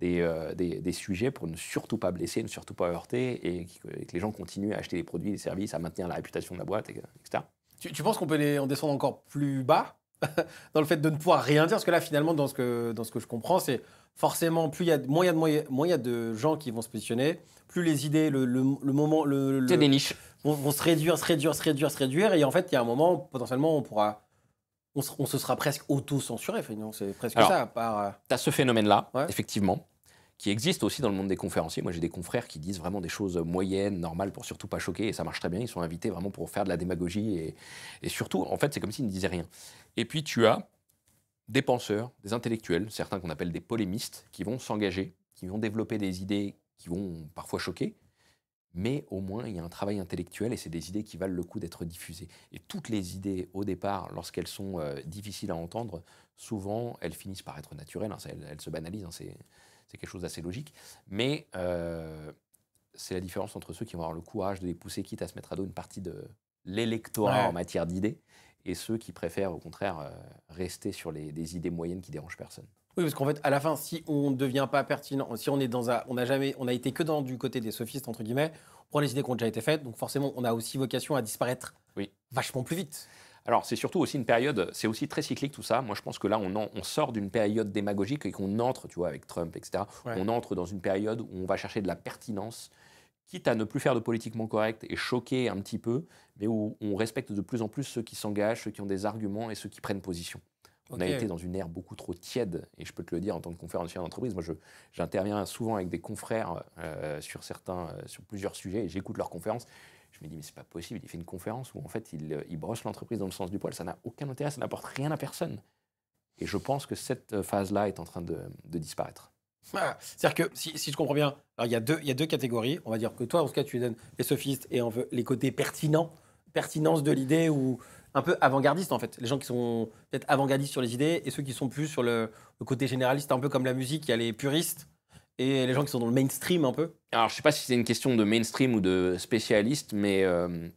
des sujets pour ne surtout pas blesser, ne surtout pas heurter, et que les gens continuent à acheter des produits, des services, à maintenir la réputation de la boîte, etc. Tu penses qu'on peut en descendre encore plus bas dans le fait de ne pouvoir rien dire? Parce que là, finalement, dans ce que je comprends, c'est forcément, moins il y a de gens qui vont se positionner, plus les idées, le moment... C'est des niches. Vont se réduire, et en fait, il y a un moment, potentiellement, on se sera presque auto-censuré. C'est presque ça. Tu as ce phénomène-là, effectivement, qui existe aussi dans le monde des conférenciers. Moi, j'ai des confrères qui disent vraiment des choses moyennes, normales, pour surtout pas choquer, et ça marche très bien. Ils sont invités vraiment pour faire de la démagogie, et surtout, en fait, c'est comme s'ils ne disaient rien. Et puis, tu as des penseurs, des intellectuels, certains qu'on appelle des polémistes, qui vont s'engager, qui vont développer des idées qui vont parfois choquer, mais au moins, il y a un travail intellectuel et c'est des idées qui valent le coup d'être diffusées. Et toutes les idées, au départ, lorsqu'elles sont difficiles à entendre, souvent, elles finissent par être naturelles. Elles se banalisent, c'est quelque chose d'assez logique. Mais c'est la différence entre ceux qui vont avoir le courage de les pousser, quitte à se mettre à dos une partie de l'électorat en matière d'idées, et ceux qui préfèrent, au contraire, rester sur des idées moyennes qui dérangent personne. Oui, parce qu'en fait, à la fin, si on ne devient pas pertinent, si on est on a été que du côté des sophistes, entre guillemets, on prend les idées qui ont déjà été faites, donc forcément, on a aussi vocation à disparaître vachement plus vite. Alors, c'est surtout aussi une période, c'est aussi très cyclique tout ça. Moi, je pense que là, on sort d'une période démagogique et qu'on entre, tu vois, avec Trump, etc. On entre dans une période où on va chercher de la pertinence quitte à ne plus faire de politiquement correct et choquer un petit peu, mais où on respecte de plus en plus ceux qui s'engagent, ceux qui ont des arguments et ceux qui prennent position. On a été Ok. dans une ère beaucoup trop tiède, et je peux te le dire en tant que conférencier d'entreprise. Moi, j'interviens souvent avec des confrères sur plusieurs sujets, et j'écoute leurs conférences. Je me dis, mais c'est pas possible, il fait une conférence où en fait il brosse l'entreprise dans le sens du poil, ça n'a aucun intérêt, ça n'apporte rien à personne. Et je pense que cette phase-là est en train de disparaître. Ah, c'est-à-dire que si je comprends bien, alors il y a deux catégories. On va dire que toi, en tout cas, tu donnes les sophistes et on veut les côtés pertinents, pertinence de l'idée ou un peu avant-gardiste en fait. Les gens qui sont peut-être avant-gardistes sur les idées et ceux qui sont plus sur le côté généraliste, un peu comme la musique, il y a les puristes et les gens qui sont dans le mainstream un peu. Alors, je ne sais pas si c'est une question de mainstream ou de spécialiste, mais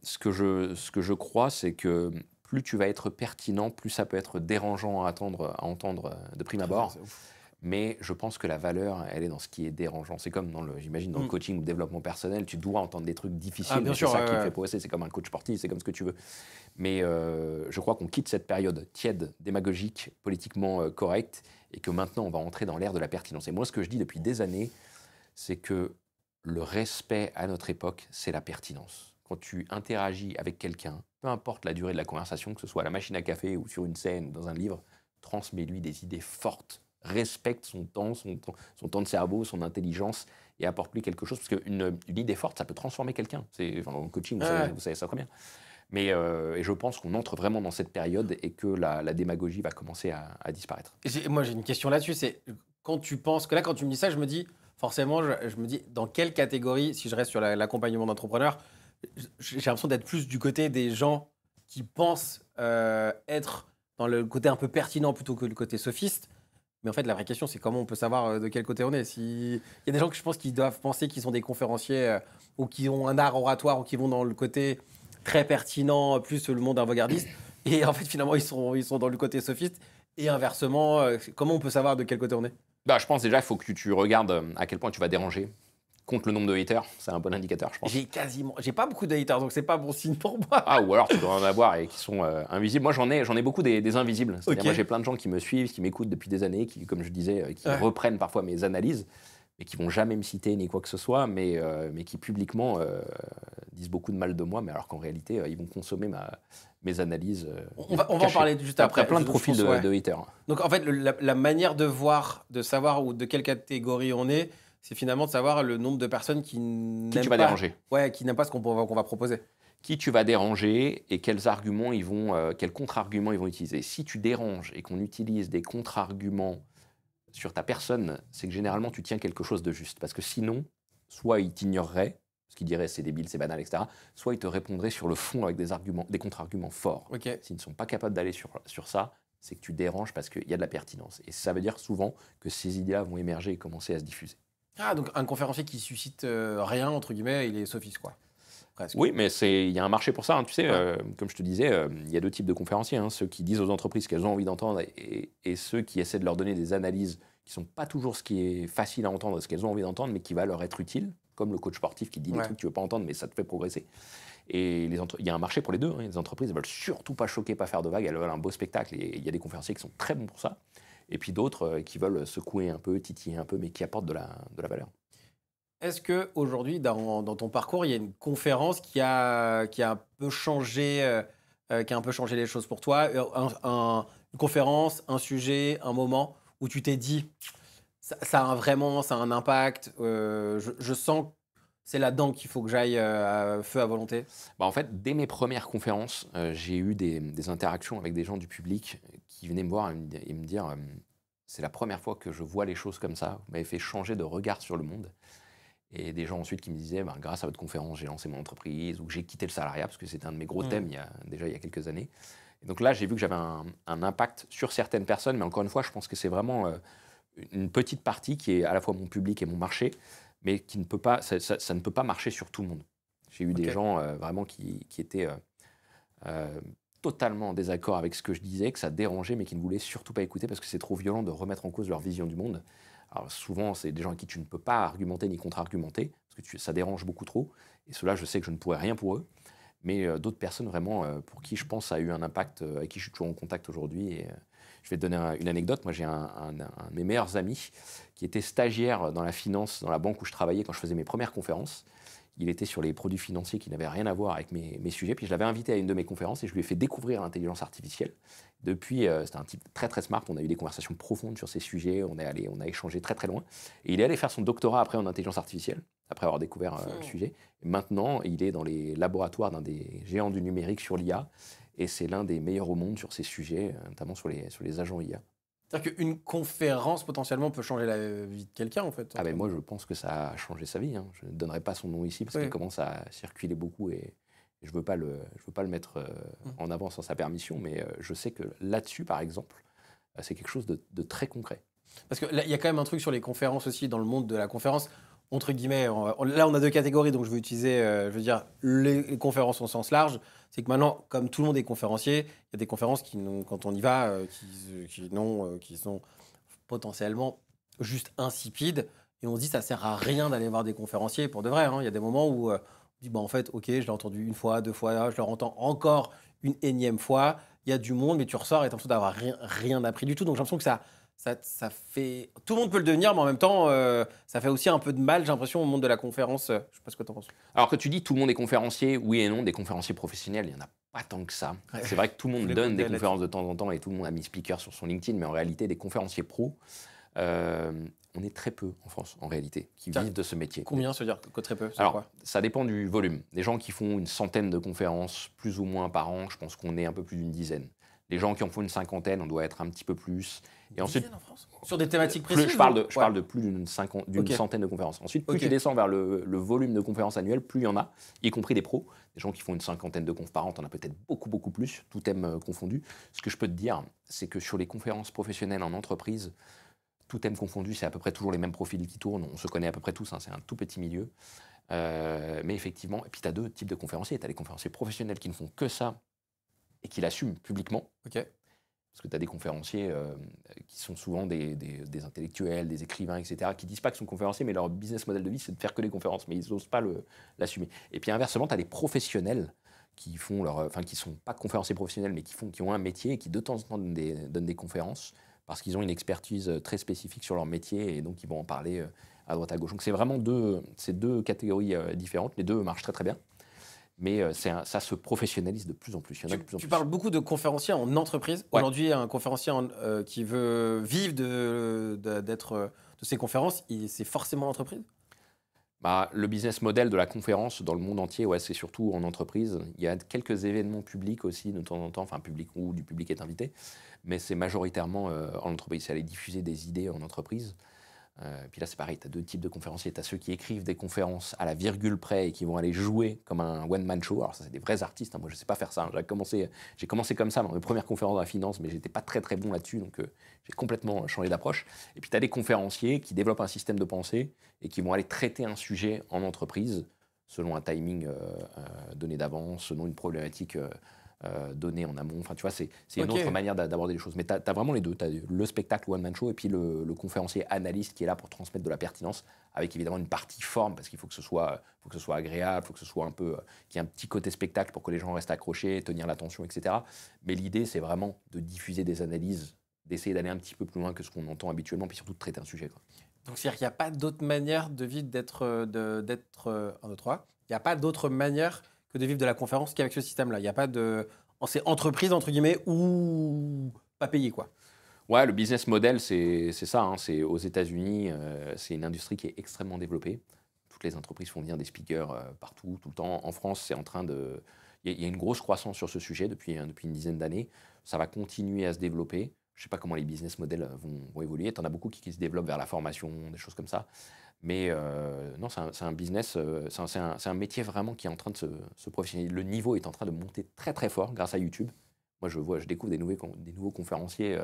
ce que je crois, c'est que plus tu vas être pertinent, plus ça peut être dérangeant à entendre de prime Ah ouais, abord. c'est ouf. Mais je pense que la valeur, elle est dans ce qui est dérangeant. C'est comme j'imagine, dans le Mm. coaching ou le développement personnel, tu dois entendre des trucs Ah difficiles, bien mais c'est sûr, ça ouais, qui te ouais. fait progresser. C'est comme un coach sportif, c'est comme ce que tu veux. Mais je crois qu'on quitte cette période tiède, démagogique, politiquement correcte, et que maintenant, on va entrer dans l'ère de la pertinence. Et moi, ce que je dis depuis des années, c'est que le respect à notre époque, c'est la pertinence. Quand tu interagis avec quelqu'un, peu importe la durée de la conversation, que ce soit à la machine à café ou sur une scène ou dans un livre, transmets-lui des idées fortes. Respecte son temps de cerveau, son intelligence et apporte-lui quelque chose. Parce qu'une idée forte, ça peut transformer quelqu'un. Enfin, dans le coaching, Ouais, ouais. vous savez ça très bien. Mais et je pense qu'on entre vraiment dans cette période et que la démagogie va commencer à disparaître. Moi, j'ai une question là-dessus. C'est quand tu penses que là, quand tu me dis ça, je me dis forcément, je me dis dans quelle catégorie, si je reste sur l'accompagnement d'entrepreneurs, j'ai l'impression d'être plus du côté des gens qui pensent être dans le côté un peu pertinent plutôt que le côté sophiste. Mais en fait, la vraie question, c'est comment on peut savoir de quel côté on est. Il y a des gens que je pense qui doivent penser qu'ils sont des conférenciers ou qui ont un art oratoire ou qui vont dans le côté très pertinent, plus le monde avant-gardiste. Et en fait, finalement, ils sont dans le côté sophiste. Et inversement, comment on peut savoir de quel côté on est? Bah, je pense déjà qu'il faut que tu regardes à quel point tu vas déranger. Compte le nombre de haters, c'est un bon indicateur, je pense. J'ai pas beaucoup de haters, donc c'est pas bon signe pour moi. Ah, ou alors tu dois en avoir et qui sont invisibles. Moi, j'en ai beaucoup des invisibles. C'est-à-dire, Ok. moi, j'ai plein de gens qui me suivent, qui m'écoutent depuis des années, qui, comme je disais, qui Ouais. reprennent parfois mes analyses, mais qui vont jamais me citer ni quoi que ce soit, mais qui publiquement disent beaucoup de mal de moi, mais alors qu'en réalité, ils vont consommer mes analyses On va en cachées. parler juste T'as après. plein de Je profils pense, ouais. de haters. Donc en fait, la manière de voir, de savoir ou de quelle catégorie on est, c'est finalement de savoir le nombre de personnes qui Qui n'aiment tu vas pas, déranger? ouais, qui n'aiment pas ce qu'on va proposer. Qui tu vas déranger et quels arguments quels contre-arguments ils vont utiliser. Si tu déranges et qu'on utilise des contre-arguments sur ta personne, c'est que généralement tu tiens quelque chose de juste. Parce que sinon, soit ils t'ignoreraient, parce qu'ils diraient c'est débile, c'est banal, etc. Soit ils te répondraient sur le fond avec des arguments, des contre-arguments forts. Ok. S'ils ne sont pas capables d'aller sur ça, c'est que tu déranges parce qu'il y a de la pertinence. Et ça veut dire souvent que ces idées-là vont émerger et commencer à se diffuser. Ah, donc un conférencier qui suscite rien, entre guillemets, il est sophiste, quoi. Presque. Oui, mais il y a un marché pour ça. Tu sais, Ouais. comme je te disais, il y a deux types de conférenciers. Ceux qui disent aux entreprises qu'elles ont envie d'entendre et ceux qui essaient de leur donner des analyses qui ne sont pas toujours ce qui est facile à entendre, ce qu'elles ont envie d'entendre, mais qui va leur être utile, comme le coach sportif qui dit des Ouais. trucs que tu ne veux pas entendre, mais ça te fait progresser. Et il y a un marché pour les deux. Les entreprises ne veulent surtout pas choquer, pas faire de vagues, elles veulent un beau spectacle. Et il y a des conférenciers qui sont très bons pour ça. Et puis d'autres qui veulent secouer un peu, titiller un peu, mais qui apportent de la valeur. Est-ce que aujourd'hui, dans ton parcours, il y a une conférence qui a un peu changé, qui a un peu changé les choses pour toi, une conférence, un sujet, un moment où tu t'es dit, ça a un impact. Je sens que c'est là-dedans qu'il faut que j'aille à feu à volonté. Bah, en fait, dès mes premières conférences, j'ai eu des interactions avec des gens du public qui venaient me voir et me dire c'est la première fois que je vois les choses comme ça. Vous m'avez fait changer de regard sur le monde. Et des gens ensuite qui me disaient bah, grâce à votre conférence, j'ai lancé mon entreprise ou que j'ai quitté le salariat parce que c'était un de mes gros thèmes il y a quelques années. Et donc là, j'ai vu que j'avais un impact sur certaines personnes, mais encore une fois, je pense que c'est vraiment une petite partie qui est à la fois mon public et mon marché, mais qui ne peut pas, ça ne peut pas marcher sur tout le monde. J'ai eu des Ok. gens vraiment qui étaient totalement en désaccord avec ce que je disais, que ça dérangeait, mais qui ne voulaient surtout pas écouter parce que c'est trop violent de remettre en cause leur vision du monde. Alors souvent, c'est des gens à qui tu ne peux pas argumenter ni contre-argumenter, parce que ça dérange beaucoup trop. Et cela, je sais que je ne pourrais rien pour eux. Mais d'autres personnes vraiment pour qui je pense ça a eu un impact, avec qui je suis toujours en contact aujourd'hui. Et, je vais te donner une anecdote. Moi, j'ai un de mes meilleurs amis qui était stagiaire dans la finance, dans la banque où je travaillais quand je faisais mes premières conférences. Il était sur les produits financiers qui n'avaient rien à voir avec mes sujets. Puis je l'avais invité à une de mes conférences et je lui ai fait découvrir l'intelligence artificielle. Depuis, c'était un type très très smart. On a eu des conversations profondes sur ces sujets. On a échangé très très loin. Et il est allé faire son doctorat après en intelligence artificielle, après avoir découvert le sujet. Et maintenant, il est dans les laboratoires d'un des géants du numérique sur l'IA. Et c'est l'un des meilleurs au monde sur ces sujets, notamment sur les agents IA. C'est-à-dire qu'une conférence, potentiellement, peut changer la vie de quelqu'un, en fait. Ah ben moi, je pense que ça a changé sa vie. Hein. Je ne donnerai pas son nom ici parce qu'il commence à circuler beaucoup et je ne veux pas le mettre en avant sans sa permission. Mais je sais que là-dessus, par exemple, c'est quelque chose de très concret. Parce que là, il y a quand même un truc sur les conférences aussi, dans le monde de la conférence. Entre guillemets, là, on a deux catégories, donc je vais utiliser, je veux dire, les conférences au sens large. C'est que maintenant, comme tout le monde est conférencier, il y a des conférences qui, quand on y va, qui sont potentiellement juste insipides. Et on se dit, ça sert à rien d'aller voir des conférenciers pour de vrai. Hein. Il y a des moments où on dit, bah, en fait, ok, je l'ai entendu une fois, deux fois, je le entends encore une énième fois. Il y a du monde, mais tu ressors et tu as l'impression d'avoir rien appris du tout. Donc j'ai l'impression que ça fait. Tout le monde peut le devenir, mais en même temps, ça fait aussi un peu de mal, j'ai l'impression, au monde de la conférence. Je sais pas ce que tu en penses. Alors que tu dis tout le monde est conférencier, oui et non, des conférenciers professionnels, il n'y en a pas tant que ça. Ouais. C'est vrai que tout le monde donne des conférences de temps en temps et tout le monde a mis speaker sur son LinkedIn, mais en réalité, des conférenciers pros, on est très peu en France, en réalité, qui vivent de ce métier. Combien, se dire que très peu? Alors, quoi ça dépend du volume. Des gens qui font une centaine de conférences, plus ou moins par an, je pense qu'on est un peu plus d'une dizaine. Les gens qui en font une cinquantaine, on doit être un petit peu plus. Et ensuite, en France sur des thématiques précises. je parle de plus d'une centaine de conférences. Ensuite, plus tu descends vers le volume de conférences annuelles, plus il y en a, y compris des pros. Des gens qui font une cinquantaine de confs par an, t'en as peut-être beaucoup plus, tout thème confondu. Ce que je peux te dire, c'est que sur les conférences professionnelles en entreprise, tout thème confondu, c'est à peu près toujours les mêmes profils qui tournent. On se connaît à peu près tous, hein, c'est un tout petit milieu. Mais effectivement, et puis tu as deux types de conférenciers. Tu as les conférenciers professionnels qui ne font que ça et qui l'assument publiquement. Ok. Parce que tu as des conférenciers qui sont souvent des intellectuels, des écrivains, etc., qui disent pas qu'ils sont conférenciers, mais leur business model de vie, c'est de faire que des conférences, mais ils n'osent pas l'assumer. Et puis inversement, tu as des professionnels qui qui sont pas conférenciers professionnels, mais qui ont un métier et qui de temps en temps donnent des conférences parce qu'ils ont une expertise très spécifique sur leur métier et donc ils vont en parler à droite à gauche. Donc c'est vraiment ces deux catégories différentes. Les deux marchent très très bien. Mais ça se professionnalise de plus en plus. Il y en a de plus en Tu plus. parles beaucoup de conférenciers en entreprise. Ouais. Aujourd'hui, un conférencier qui veut vivre de ces conférences, c'est forcément l'entreprise. Le business model de la conférence dans le monde entier, ouais, c'est surtout en entreprise. Il y a quelques événements publics aussi de temps en temps, enfin public où du public est invité, mais c'est majoritairement en entreprise. C'est aller diffuser des idées en entreprise. Puis là, c'est pareil, tu as deux types de conférenciers. Tu as ceux qui écrivent des conférences à la virgule près et qui vont aller jouer comme un one-man show. Alors ça, c'est des vrais artistes. Hein. Moi, je ne sais pas faire ça. Hein. J'ai commencé comme ça dans mes premières conférences dans la finance, mais je n'étais pas très très bon là-dessus. Donc, j'ai complètement changé d'approche. Et puis, tu as des conférenciers qui développent un système de pensée et qui vont aller traiter un sujet en entreprise selon un timing donné d'avance, selon une problématique données en amont. Enfin, tu vois, c'est une autre manière d'aborder les choses. Mais tu as vraiment les deux. Tu as le spectacle one-man show et puis le conférencier analyste qui est là pour transmettre de la pertinence avec évidemment une partie forme parce qu'il faut que ce soit agréable, il faut que ce soit un peu qu'il y ait un petit côté spectacle pour que les gens restent accrochés, tenir l'attention, etc. Mais l'idée, c'est vraiment de diffuser des analyses, d'essayer d'aller un petit peu plus loin que ce qu'on entend habituellement, puis surtout de traiter un sujet. Quoi. Donc, c'est-à-dire qu'il n'y a pas d'autre manière de vivre d'être 1, 2, 3. Il n'y a pas d'autre manière que de vivre de la conférence qu'avec ce système-là. Il n'y a pas de... C'est entreprise, entre guillemets, ou pas payé, quoi. Ouais, le business model, c'est ça. Hein. C'est aux États-Unis, c'est une industrie qui est extrêmement développée. Toutes les entreprises font venir des speakers partout, tout le temps. En France, c'est en train de... Il y a une grosse croissance sur ce sujet depuis une dizaine d'années. Ça va continuer à se développer. Je ne sais pas comment les business models vont évoluer. Tu en as beaucoup qui se développent vers la formation, des choses comme ça. Mais non, c'est un business, c'est un métier vraiment qui est en train de se professionnaliser. Le niveau est en train de monter très très fort grâce à YouTube. Moi, je découvre des nouveaux conférenciers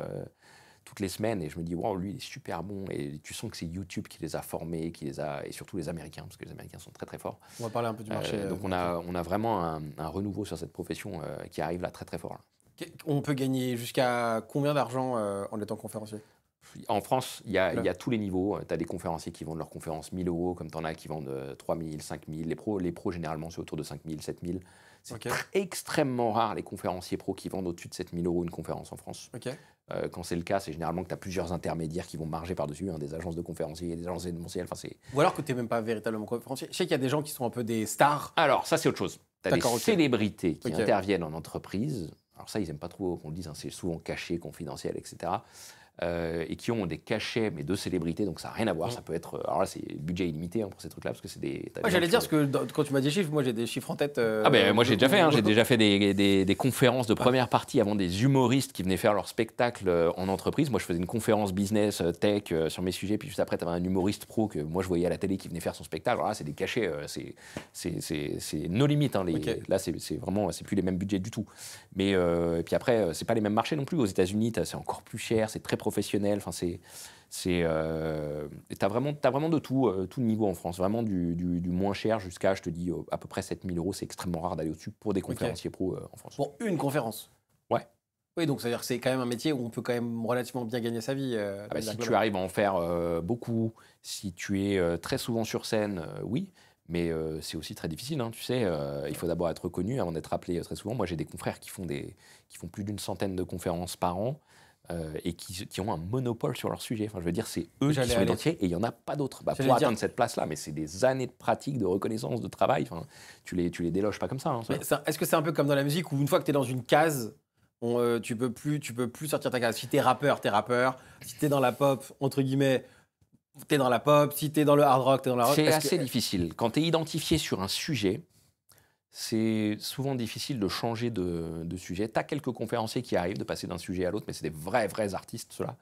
toutes les semaines et je me dis, wow, lui, il est super bon. Et tu sens que c'est YouTube qui les a formés, et surtout les Américains, parce que les Américains sont très très forts. On va parler un peu du marché. Donc on a vraiment un renouveau sur cette profession qui arrive là très très fort. Là. On peut gagner jusqu'à combien d'argent en étant conférencier ? En France, il y a tous les niveaux. Tu as des conférenciers qui vendent leurs conférences 1 000 €, comme tu en as qui vendent 3 000, 5 000. Les pros, généralement, c'est autour de 5 000, 7 000. C'est Ok. extrêmement rare les conférenciers pros qui vendent au-dessus de 7 000 € une conférence en France. Ok. Quand c'est le cas, c'est généralement que tu as plusieurs intermédiaires qui vont marger par-dessus, hein, des agences de conférenciers, des agences événementielles. Enfin, c'est... Ou alors que tu n'es même pas véritablement conférencier. Je sais qu'il y a des gens qui sont un peu des stars. Alors, ça, c'est autre chose. Tu as des D'accord, ok. célébrités qui Ok. interviennent en entreprise. Alors ça, ils n'aiment pas trop qu'on le dise, hein, c'est souvent caché, confidentiel, etc. Et qui ont des cachets, mais de célébrités, donc ça n'a rien à voir. Ça peut être... Alors là, c'est budget illimité hein, pour ces trucs-là, parce que c'est des... t'as Moi, des gens j'allais qui dire, sont- parce que quand tu m'as dit chiffres, moi j'ai des chiffres en tête. Ah ben moi j'ai déjà fait, hein, j'ai de- déjà fait des conférences de première partie avant des humoristes qui venaient faire leur spectacle en entreprise. Moi je faisais une conférence business tech sur mes sujets, puis juste après tu avais un humoriste pro que moi je voyais à la télé qui venait faire son spectacle. Alors là c'est des cachets, c'est nos limites. Hein, Ok. Là c'est vraiment, c'est plus les mêmes budgets du tout. Mais et puis après c'est pas les mêmes marchés non plus. Aux États-Unis c'est encore plus cher, c'est très professionnel. Enfin t'as vraiment de tout niveau en France, vraiment du moins cher jusqu'à, je te dis, à peu près 7 000 €. C'est extrêmement rare d'aller au-dessus pour des conférenciers pros en France. Pour une conférence. Ouais. Oui, donc c'est-à-dire que c'est quand même un métier où on peut quand même relativement bien gagner sa vie. Ah bah, de manière si tu globale. arrives à en faire beaucoup, si tu es très souvent sur scène, oui, mais c'est aussi très difficile, hein, tu sais. Il faut d'abord être reconnu avant d'être appelé très souvent. Moi, j'ai des confrères qui font plus d'une centaine de conférences par an. Et qui ont un monopole sur leur sujet. Enfin, je veux dire, c'est eux qui J'allais sont aller- identifiés et il n'y en a pas d'autres. Bah, J'allais pour dire- atteindre cette place-là, mais c'est des années de pratique, de reconnaissance, de travail. Enfin, tu les déloges pas comme ça. Hein, ça. Mais est-ce que c'est un peu comme dans la musique où une fois que tu es dans une case, tu peux plus sortir ta case. Si t'es rappeur, t'es rappeur. Si t'es dans la pop, entre guillemets, t'es dans la pop. Si t'es dans le hard rock, t'es dans la rock. C'est Est-ce que- assez difficile. Quand tu es identifié sur un sujet, c'est souvent difficile de changer de sujet. Tu as quelques conférenciers qui arrivent de passer d'un sujet à l'autre, mais c'est des vrais artistes, ceux-là.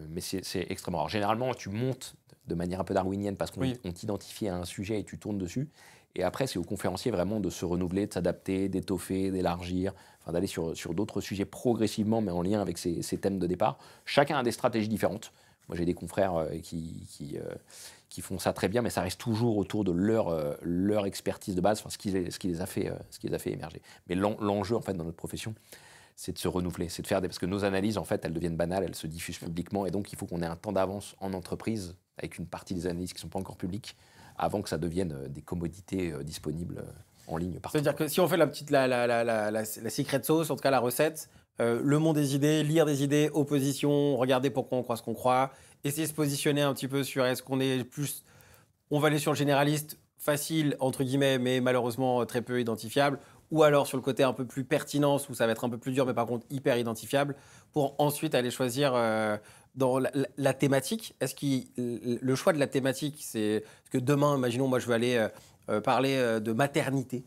Mais c'est extrêmement rare. Généralement, tu montes de manière un peu darwinienne parce qu'on Oui. on t'identifie à un sujet et tu tournes dessus. Et après, c'est aux conférenciers vraiment de se renouveler, de s'adapter, d'étoffer, d'élargir, enfin, d'aller sur d'autres sujets progressivement, mais en lien avec ces thèmes de départ. Chacun a des stratégies différentes. Moi, j'ai des confrères qui font ça très bien, mais ça reste toujours autour de leur expertise de base, enfin, ce qui les a fait émerger. Mais l'enjeu, en fait, dans notre profession, c'est de se renouveler, c'est de faire parce que nos analyses, en fait, elles deviennent banales, elles se diffusent publiquement, et donc il faut qu'on ait un temps d'avance en entreprise avec une partie des analyses qui ne sont pas encore publiques, avant que ça devienne des commodités disponibles en ligne partout. C'est-à-dire que si on fait la secret sauce, en tout cas la recette, le monde des idées, lire des idées, opposition, regarder pourquoi on croit ce qu'on croit, essayer de se positionner un petit peu sur est-ce qu'on est plus... On va aller sur le généraliste, facile, entre guillemets, mais malheureusement très peu identifiable, ou alors sur le côté un peu plus pertinence, où ça va être un peu plus dur, mais par contre hyper identifiable, pour ensuite aller choisir dans la thématique. Est-ce que le choix de la thématique, c'est... Parce que demain, imaginons, moi je veux aller parler de maternité.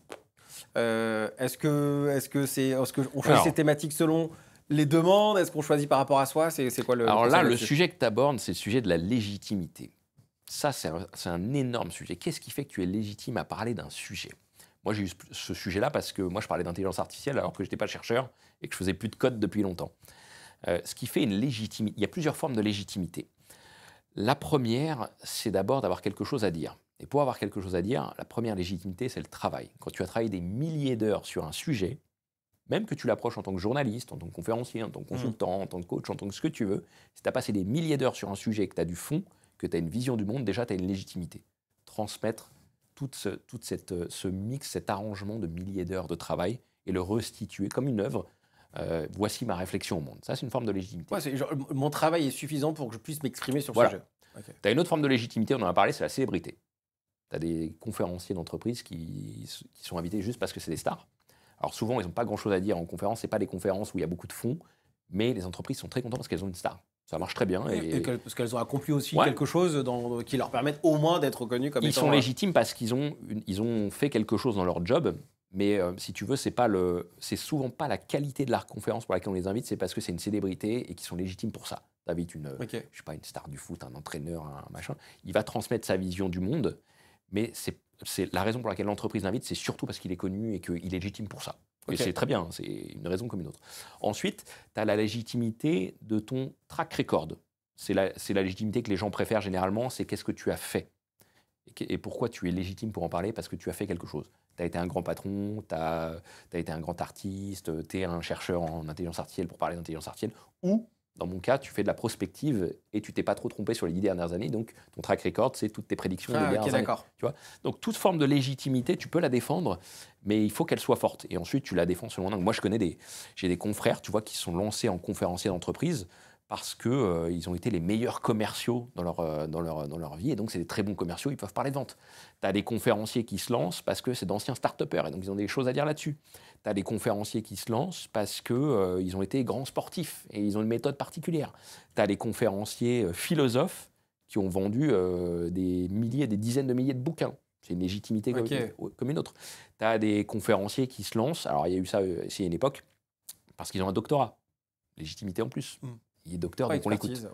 Est-ce qu'on choisit ces thématiques selon les demandes? Est-ce qu'on choisit par rapport à soi? C'est quoi le Alors conseil là, le là-dessus? sujet que tu abordes, c'est le sujet de la légitimité. Ça, c'est un énorme sujet. Qu'est-ce qui fait que tu es légitime à parler d'un sujet? Moi, j'ai eu ce sujet-là parce que moi, je parlais d'intelligence artificielle alors que je n'étais pas chercheur et que je faisais plus de code depuis longtemps. Ce qui fait une légitimité... Il y a plusieurs formes de légitimité. La première, c'est d'abord d'avoir quelque chose à dire. Et pour avoir quelque chose à dire, la première légitimité, c'est le travail. Quand tu as travaillé des milliers d'heures sur un sujet, même que tu l'approches en tant que journaliste, en tant que conférencier, en tant que consultant, en tant que coach, en tant que ce que tu veux, si tu as passé des milliers d'heures sur un sujet, que tu as du fond, que tu as une vision du monde, déjà tu as une légitimité. Transmettre tout ce mix, cet arrangement de milliers d'heures de travail et le restituer comme une œuvre. Voici ma réflexion au monde. Ça, c'est une forme de légitimité. Ouais, c'est genre, mon travail est suffisant pour que je puisse m'exprimer sur Voilà. ce sujet. Ok. Tu as une autre forme de légitimité, on en a parlé, c'est la célébrité. Tu as des conférenciers d'entreprise qui sont invités juste parce que c'est des stars. Alors souvent, ils n'ont pas grand-chose à dire en conférence. Ce n'est pas des conférences où il y a beaucoup de fonds, mais les entreprises sont très contentes parce qu'elles ont une star. Ça marche très bien. Parce qu'elles ont accompli aussi Ouais. quelque chose qui leur permette au moins d'être reconnues comme Ils étant... sont légitimes parce qu'ils ont fait quelque chose dans leur job. Mais si tu veux, c'est souvent pas la qualité de la conférence pour laquelle on les invite, c'est parce que c'est une célébrité et qu'ils sont légitimes pour ça. T'invites Ok. je sais pas, une star du foot, un entraîneur, un machin. Il va transmettre sa vision du monde, mais c'est la raison pour laquelle l'entreprise l'invite, c'est surtout parce qu'il est connu et qu'il est légitime pour ça. Et Ok. c'est très bien, c'est une raison comme une autre. Ensuite, tu as la légitimité de ton track record. C'est la légitimité que les gens préfèrent généralement, c'est qu'est-ce que tu as fait. Et pourquoi tu es légitime pour en parler? Parce que tu as fait quelque chose. Tu as été un grand patron, tu as été un grand artiste, tu es un chercheur en intelligence artificielle pour parler d'intelligence artificielle, ou Dans mon cas, tu fais de la prospective et tu t'es pas trop trompé sur les 10 dernières années. Donc, ton track record, c'est toutes tes prédictions des dernières années. Tu vois, donc, toute forme de légitimité, tu peux la défendre, mais il faut qu'elle soit forte. Et ensuite, tu la défends selon l'angle. Moi, j'ai des confrères, tu vois, qui sont lancés en conférencier d'entreprise parce que ils ont été les meilleurs commerciaux dans leur vie. Et donc, c'est des très bons commerciaux, ils peuvent parler de vente. Tu as des conférenciers qui se lancent parce que c'est d'anciens start-upers et donc ils ont des choses à dire là-dessus. Tu as des conférenciers qui se lancent parce que ils ont été grands sportifs et ils ont une méthode particulière. Tu as des conférenciers philosophes qui ont vendu des milliers, des dizaines de milliers de bouquins. C'est une légitimité comme une autre. Tu as des conférenciers qui se lancent. Alors, il y a eu ça aussi à une époque parce qu'ils ont un doctorat. Légitimité en plus. Il est docteur, donc on l'écoute.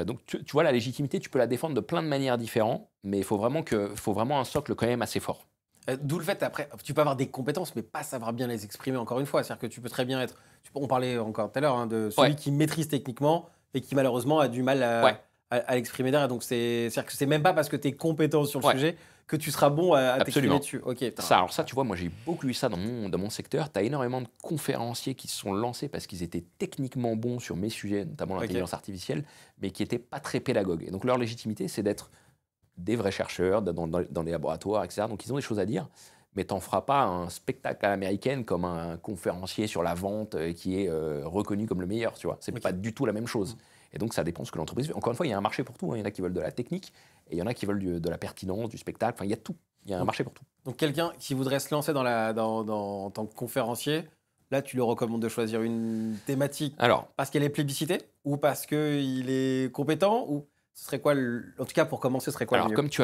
Donc, tu vois, la légitimité, tu peux la défendre de plein de manières différentes, mais il faut vraiment un socle quand même assez fort. D'où le fait, après, tu peux avoir des compétences, mais pas savoir bien les exprimer, encore une fois. C'est-à-dire que tu peux très bien être... On parlait encore tout à l'heure de celui qui maîtrise techniquement et qui, malheureusement, a du mal à l'exprimer derrière. Donc, c'est-à-dire que c'est même pas parce que tu es compétent sur le sujet que tu seras bon à t'exprimer dessus. Alors ça, tu vois, moi, j'ai beaucoup eu ça dans mon secteur. Tu as énormément de conférenciers qui se sont lancés parce qu'ils étaient techniquement bons sur mes sujets, notamment l'intelligence artificielle, mais qui n'étaient pas très pédagogues. Et donc, leur légitimité, c'est d'être des vrais chercheurs dans les laboratoires, etc. Donc, ils ont des choses à dire, mais tu n'en feras pas un spectacle à l'américaine comme un conférencier sur la vente qui est reconnu comme le meilleur, tu vois. C'est pas du tout la même chose. Et donc, ça dépend de ce que l'entreprise veut. Encore une fois, il y a un marché pour tout. Il y en a qui veulent de la technique et il y en a qui veulent de la pertinence, du spectacle. Enfin, il y a tout. Il y a un marché pour tout. Donc, quelqu'un qui voudrait se lancer en tant que conférencier, là, tu lui recommandes de choisir une thématique parce qu'elle est plébiscitée ou parce qu'il est compétent ou ce serait quoi, en tout cas pour commencer, ce serait quoi le mieux ? Comme tu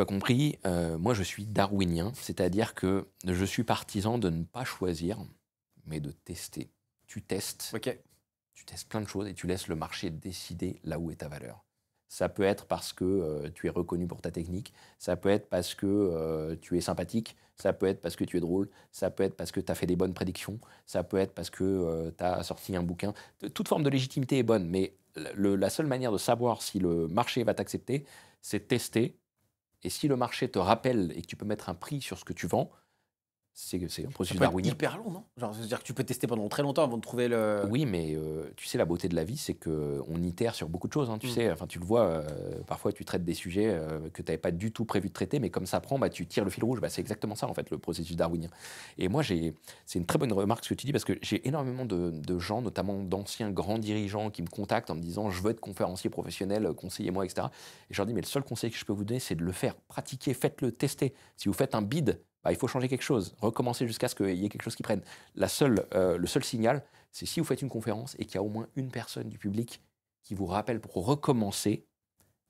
as compris, moi je suis darwinien, c'est-à-dire que je suis partisan de ne pas choisir, mais de tester. Tu testes, tu testes plein de choses et tu laisses le marché décider là où est ta valeur. Ça peut être parce que tu es reconnu pour ta technique, ça peut être parce que tu es sympathique, ça peut être parce que tu es drôle, ça peut être parce que tu as fait des bonnes prédictions, ça peut être parce que tu as sorti un bouquin. Toute forme de légitimité est bonne, mais la seule manière de savoir si le marché va t'accepter, c'est de tester. Et si le marché te rappelle et que tu peux mettre un prix sur ce que tu vends, c'est un processus darwinien. C'est hyper long, non ? Genre, c'est-à-dire que tu peux tester pendant très longtemps avant de trouver le... Oui, mais tu sais, la beauté de la vie, c'est qu'on itère sur beaucoup de choses. Tu sais, enfin, tu le vois, parfois tu traites des sujets que tu n'avais pas du tout prévu de traiter, mais comme ça prend, tu tires le fil rouge. C'est exactement ça, en fait, le processus darwinien. Et moi, c'est une très bonne remarque ce que tu dis, parce que j'ai énormément de gens, notamment d'anciens grands dirigeants, qui me contactent en me disant « je veux être conférencier professionnel, conseillez-moi, etc. » Et je leur dis « mais le seul conseil que je peux vous donner, c'est de le faire, pratiquer, faites-le, testez. Si vous faites un bid, il faut changer quelque chose, recommencer jusqu'à ce qu'il y ait quelque chose qui prenne. Le seul signal, c'est si vous faites une conférence et qu'il y a au moins une personne du public qui vous rappelle pour recommencer,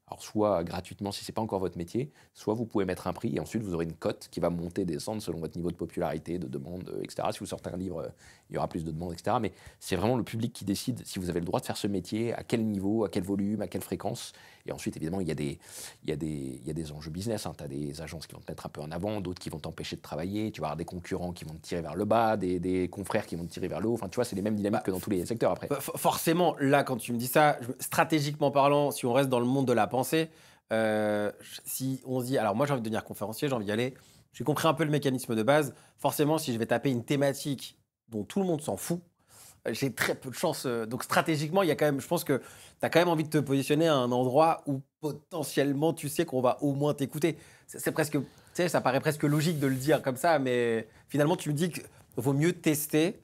alors soit gratuitement si ce n'est pas encore votre métier, soit vous pouvez mettre un prix et ensuite vous aurez une cote qui va monter, descendre selon votre niveau de popularité, de demande, etc. Si vous sortez un livre, il y aura plus de demandes, etc. Mais c'est vraiment le public qui décide si vous avez le droit de faire ce métier, à quel niveau, à quel volume, à quelle fréquence. Et ensuite, évidemment, il y a des enjeux business. Tu as des agences qui vont te mettre un peu en avant, d'autres qui vont t'empêcher de travailler. Tu vas avoir des concurrents qui vont te tirer vers le bas, des confrères qui vont te tirer vers le haut. Enfin, tu vois, c'est les mêmes dynamiques que dans tous les secteurs après. Forcément, là, quand tu me dis ça, stratégiquement parlant, si on reste dans le monde de la pensée, si on se dit, alors moi j'ai envie de devenir conférencier, j'ai envie d'y aller, j'ai compris un peu le mécanisme de base. Forcément, si je vais taper une thématique dont tout le monde s'en fout, j'ai très peu de chance. Donc stratégiquement, il y a quand même, je pense que tu as quand même envie de te positionner à un endroit où potentiellement tu sais qu'on va au moins t'écouter. C'est presque, tu sais, ça paraît presque logique de le dire comme ça, mais finalement tu me dis qu'il vaut mieux tester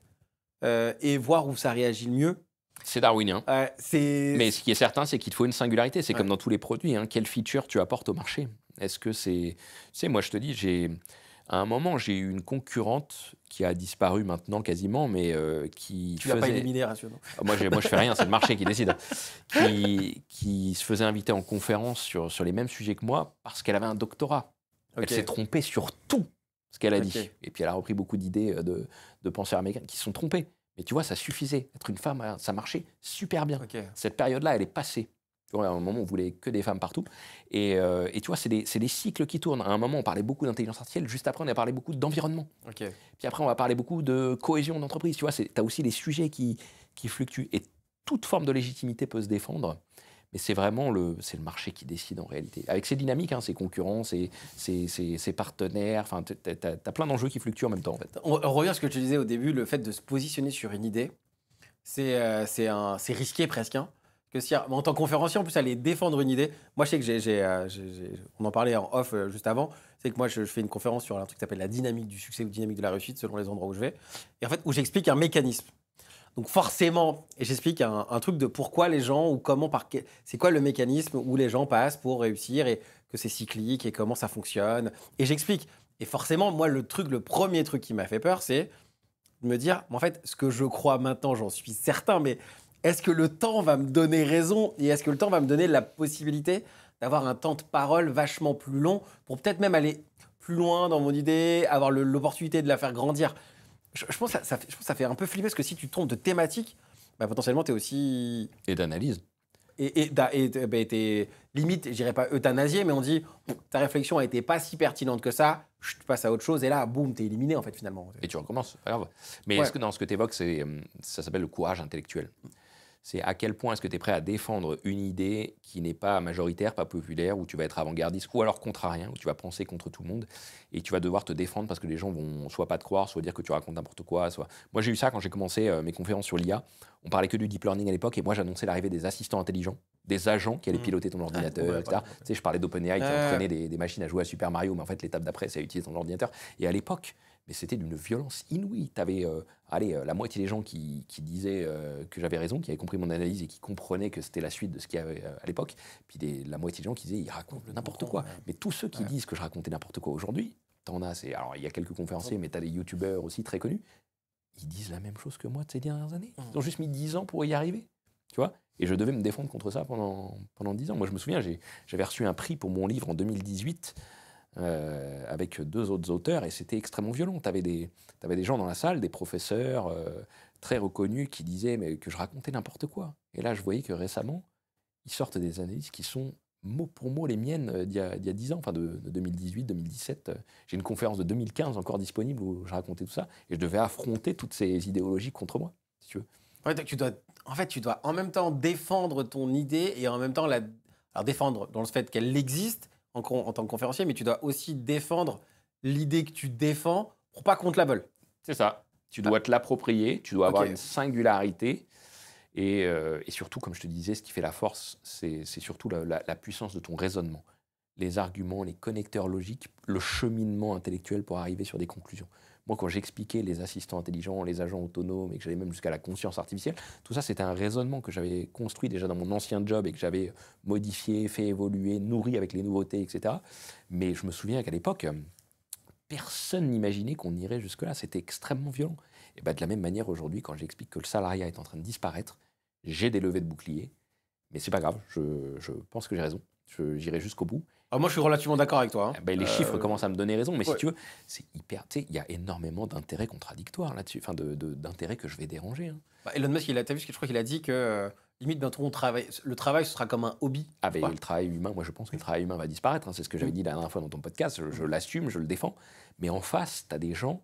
et voir où ça réagit le mieux. C'est darwinien. Mais ce qui est certain, c'est qu'il te faut une singularité. C'est comme dans tous les produits. Quelle feature tu apportes au marché ? Est-ce que c'est... Tu sais, moi, je te dis, à un moment, j'ai eu une concurrente qui a disparu maintenant quasiment, mais qui Tu l'as pas éliminé, rassure-nous. Moi, je fais rien, c'est le marché qui décide. Qui se faisait inviter en conférence sur les mêmes sujets que moi parce qu'elle avait un doctorat. Elle s'est trompée sur tout ce qu'elle a dit. Et puis, elle a repris beaucoup d'idées de penseurs américains qui se sont trompés. Mais tu vois, ça suffisait. Être une femme, ça marchait super bien. Cette période-là, elle est passée. À un moment, on voulait que des femmes partout. Et tu vois, c'est des cycles qui tournent. À un moment, on parlait beaucoup d'intelligence artificielle. Juste après, on a parlé beaucoup d'environnement. Puis après, on va parler beaucoup de cohésion d'entreprise. Tu vois, tu as aussi les sujets qui fluctuent. Et toute forme de légitimité peut se défendre. Mais c'est vraiment c'est le marché qui décide en réalité. Avec ses dynamiques, ses concurrents, ses partenaires, tu as plein d'enjeux qui fluctuent en même temps. En fait. On revient à ce que tu disais au début, le fait de se positionner sur une idée. c'est risqué presque. Hein. Que si, en tant que conférencier, en plus, aller défendre une idée. Moi, je sais que on en parlait en off juste avant. C'est que moi, je fais une conférence sur un truc qui s'appelle la dynamique du succès ou dynamique de la réussite, selon les endroits où je vais. Et en fait, où j'explique un mécanisme. Donc forcément, et j'explique un truc de pourquoi les gens ou comment, c'est quoi le mécanisme où les gens passent pour réussir et que c'est cyclique et comment ça fonctionne. Et j'explique. Et forcément, moi, le premier truc qui m'a fait peur, c'est de me dire, en fait, ce que je crois maintenant, j'en suis certain, mais est-ce que le temps va me donner raison et est-ce que le temps va me donner la possibilité d'avoir un temps de parole vachement plus long pour peut-être même aller plus loin dans mon idée, avoir l'opportunité de la faire grandir. Je pense que je pense que ça fait un peu flipper parce que si tu tombes de thématique, bah, potentiellement, tu es aussi. Et d'analyse. Bah, t'es limite, je dirais pas euthanasié, mais on dit ta réflexion a été pas si pertinente que ça, je passe à autre chose et là, boum, t'es éliminé en fait finalement. Et tu recommences, pas grave. Mais Ouais. est-ce que dans ce que tu évoques, ça s'appelle le courage intellectuel? C'est à quel point est-ce que tu es prêt à défendre une idée qui n'est pas majoritaire, pas populaire, où tu vas être avant-gardiste, ou alors contrarien, où tu vas penser contre tout le monde, et tu vas devoir te défendre parce que les gens vont soit pas te croire, soit dire que tu racontes n'importe quoi. Soit... Moi, j'ai eu ça quand j'ai commencé mes conférences sur l'IA. On parlait que du deep learning à l'époque, et moi, j'annonçais l'arrivée des assistants intelligents, des agents qui allaient piloter ton ordinateur, etc. Tu sais, je parlais d'OpenAI qui entraînait des machines à jouer à Super Mario, mais en fait, l'étape d'après, c'est à utiliser ton ordinateur. Et à l'époque, mais c'était d'une violence inouïe. Tu avais la moitié des gens qui disaient que j'avais raison, qui avaient compris mon analyse et qui comprenaient que c'était la suite de ce qu'il y avait à l'époque. Puis la moitié des gens qui disaient il raconte n'importe quoi. Mais tous ceux qui disent que je racontais n'importe quoi aujourd'hui, t'en as. Alors il y a quelques conférenciers, mais tu as des youtubeurs aussi très connus. Ils disent la même chose que moi de ces dernières années. Ils ont juste mis 10 ans pour y arriver. Tu vois. Et je devais me défendre contre ça pendant 10 ans. Moi, je me souviens, j'avais reçu un prix pour mon livre en 2018. Avec 2 autres auteurs, et c'était extrêmement violent. Tu avais des gens dans la salle, des professeurs très reconnus qui disaient mais que je racontais n'importe quoi. Et là, je voyais que récemment, ils sortent des analyses qui sont mot pour mot les miennes d'il y a 10 ans, enfin de 2018, 2017. J'ai une conférence de 2015 encore disponible où je racontais tout ça, et je devais affronter toutes ces idéologies contre moi, si tu veux. Ouais, donc tu dois en même temps défendre ton idée et en même temps alors défendre dans le fait qu'elle existe en tant que conférencier, mais tu dois aussi défendre l'idée que tu défends pour pas qu'on te la vole. C'est ça. Tu dois te l'approprier, tu dois avoir Ok. une singularité. Et surtout, comme je te disais, ce qui fait la force, c'est surtout la puissance de ton raisonnement. Les arguments, les connecteurs logiques, le cheminement intellectuel pour arriver sur des conclusions. Moi, quand j'expliquais les assistants intelligents, les agents autonomes, et que j'allais même jusqu'à la conscience artificielle, tout ça, c'était un raisonnement que j'avais construit déjà dans mon ancien job et que j'avais modifié, fait évoluer, nourri avec les nouveautés, etc. Mais je me souviens qu'à l'époque, personne n'imaginait qu'on irait jusque-là. C'était extrêmement violent. Et bah, de la même manière, aujourd'hui, quand j'explique que le salariat est en train de disparaître, j'ai des levées de boucliers, mais c'est pas grave, je pense que j'ai raison, j'irai jusqu'au bout. Alors moi, je suis relativement d'accord avec toi. Hein. Ben, les chiffres commencent à me donner raison, mais si ouais. tu veux, c'est hyper. Tu sais, il y a énormément d'intérêts contradictoires là-dessus, enfin d'intérêts que je vais déranger. Hein. Bah, Elon Musk, t'as vu ce que je crois qu'il a dit que limite bientôt le travail ce sera comme un hobby. Ah ben le travail humain, moi je pense que le travail humain va disparaître, hein, c'est ce que j'avais dit la dernière fois dans ton podcast, je l'assume, je le défends, mais en face, tu as des gens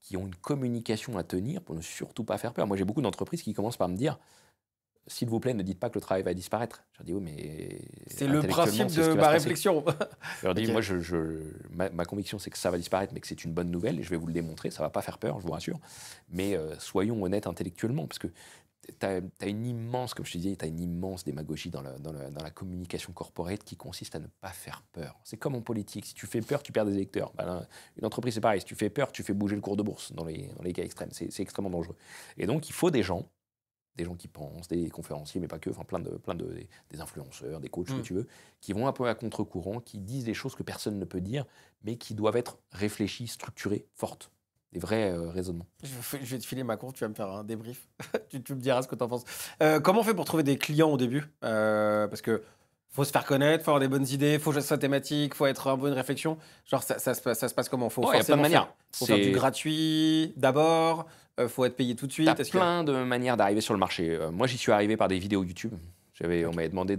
qui ont une communication à tenir pour ne surtout pas faire peur. Moi j'ai beaucoup d'entreprises qui commencent par me dire s'il vous plaît, ne dites pas que le travail va disparaître. Je leur dis, oui, mais. C'est le principe de ma réflexion. Je leur dis, Ok. moi, ma conviction, c'est que ça va disparaître, mais que c'est une bonne nouvelle, et je vais vous le démontrer. Ça ne va pas faire peur, je vous rassure. Mais soyons honnêtes intellectuellement, parce que tu as une immense, comme je te disais, tu as une immense démagogie dans la communication corporate qui consiste à ne pas faire peur. C'est comme en politique. Si tu fais peur, tu perds des électeurs. Ben là, une entreprise, c'est pareil. Si tu fais peur, tu fais bouger le cours de bourse dans les cas extrêmes. C'est extrêmement dangereux. Et donc, il faut des gens qui pensent, des conférenciers, mais pas que, enfin des influenceurs, des coachs, ce que tu veux, qui vont un peu à contre-courant, qui disent des choses que personne ne peut dire, mais qui doivent être réfléchies, structurées, fortes. Des vrais raisonnements. Je vais te filer ma course, tu vas me faire un débrief. tu me diras ce que tu en penses. Comment on fait pour trouver des clients au début parce que faut se faire connaître, faut avoir des bonnes idées, faut jouer sa thématique, faut être un peu une réflexion. Genre, ça se passe comment? Faut Il y a plein de manières. Faut faire du gratuit d'abord, faut être payé tout de suite. T'as plein de manières d'arriver sur le marché. Moi, j'y suis arrivé par des vidéos YouTube. On m'avait demandé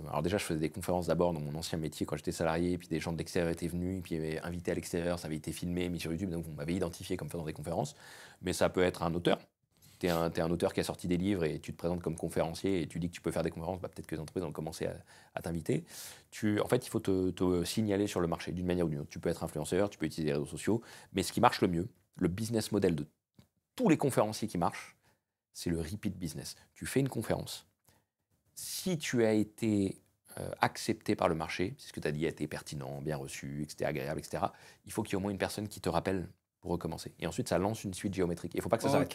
Alors déjà, je faisais des conférences d'abord dans mon ancien métier quand j'étais salarié, puis des gens de l'extérieur étaient venus, puis ils m'avaient invité à l'extérieur, ça avait été filmé, mis sur YouTube, donc on m'avait identifié comme faisant des conférences. Mais ça peut être un auteur. T'es un auteur qui a sorti des livres et tu te présentes comme conférencier et tu dis que tu peux faire des conférences, bah, peut-être que les entreprises ont commencé à t'inviter. En fait, il faut te signaler sur le marché d'une manière ou d'une autre. Tu peux être influenceur, tu peux utiliser les réseaux sociaux, mais ce qui marche le mieux, le business model de tous les conférenciers qui marchent, c'est le repeat business. Tu fais une conférence. Si tu as été accepté par le marché, si ce que tu as dit a été pertinent, bien reçu, que c'était agréable, etc., il faut qu'il y ait au moins une personne qui te rappelle pour recommencer. Et ensuite, ça lance une suite géométrique. Il ne faut pas que ça s'arrête. Ok.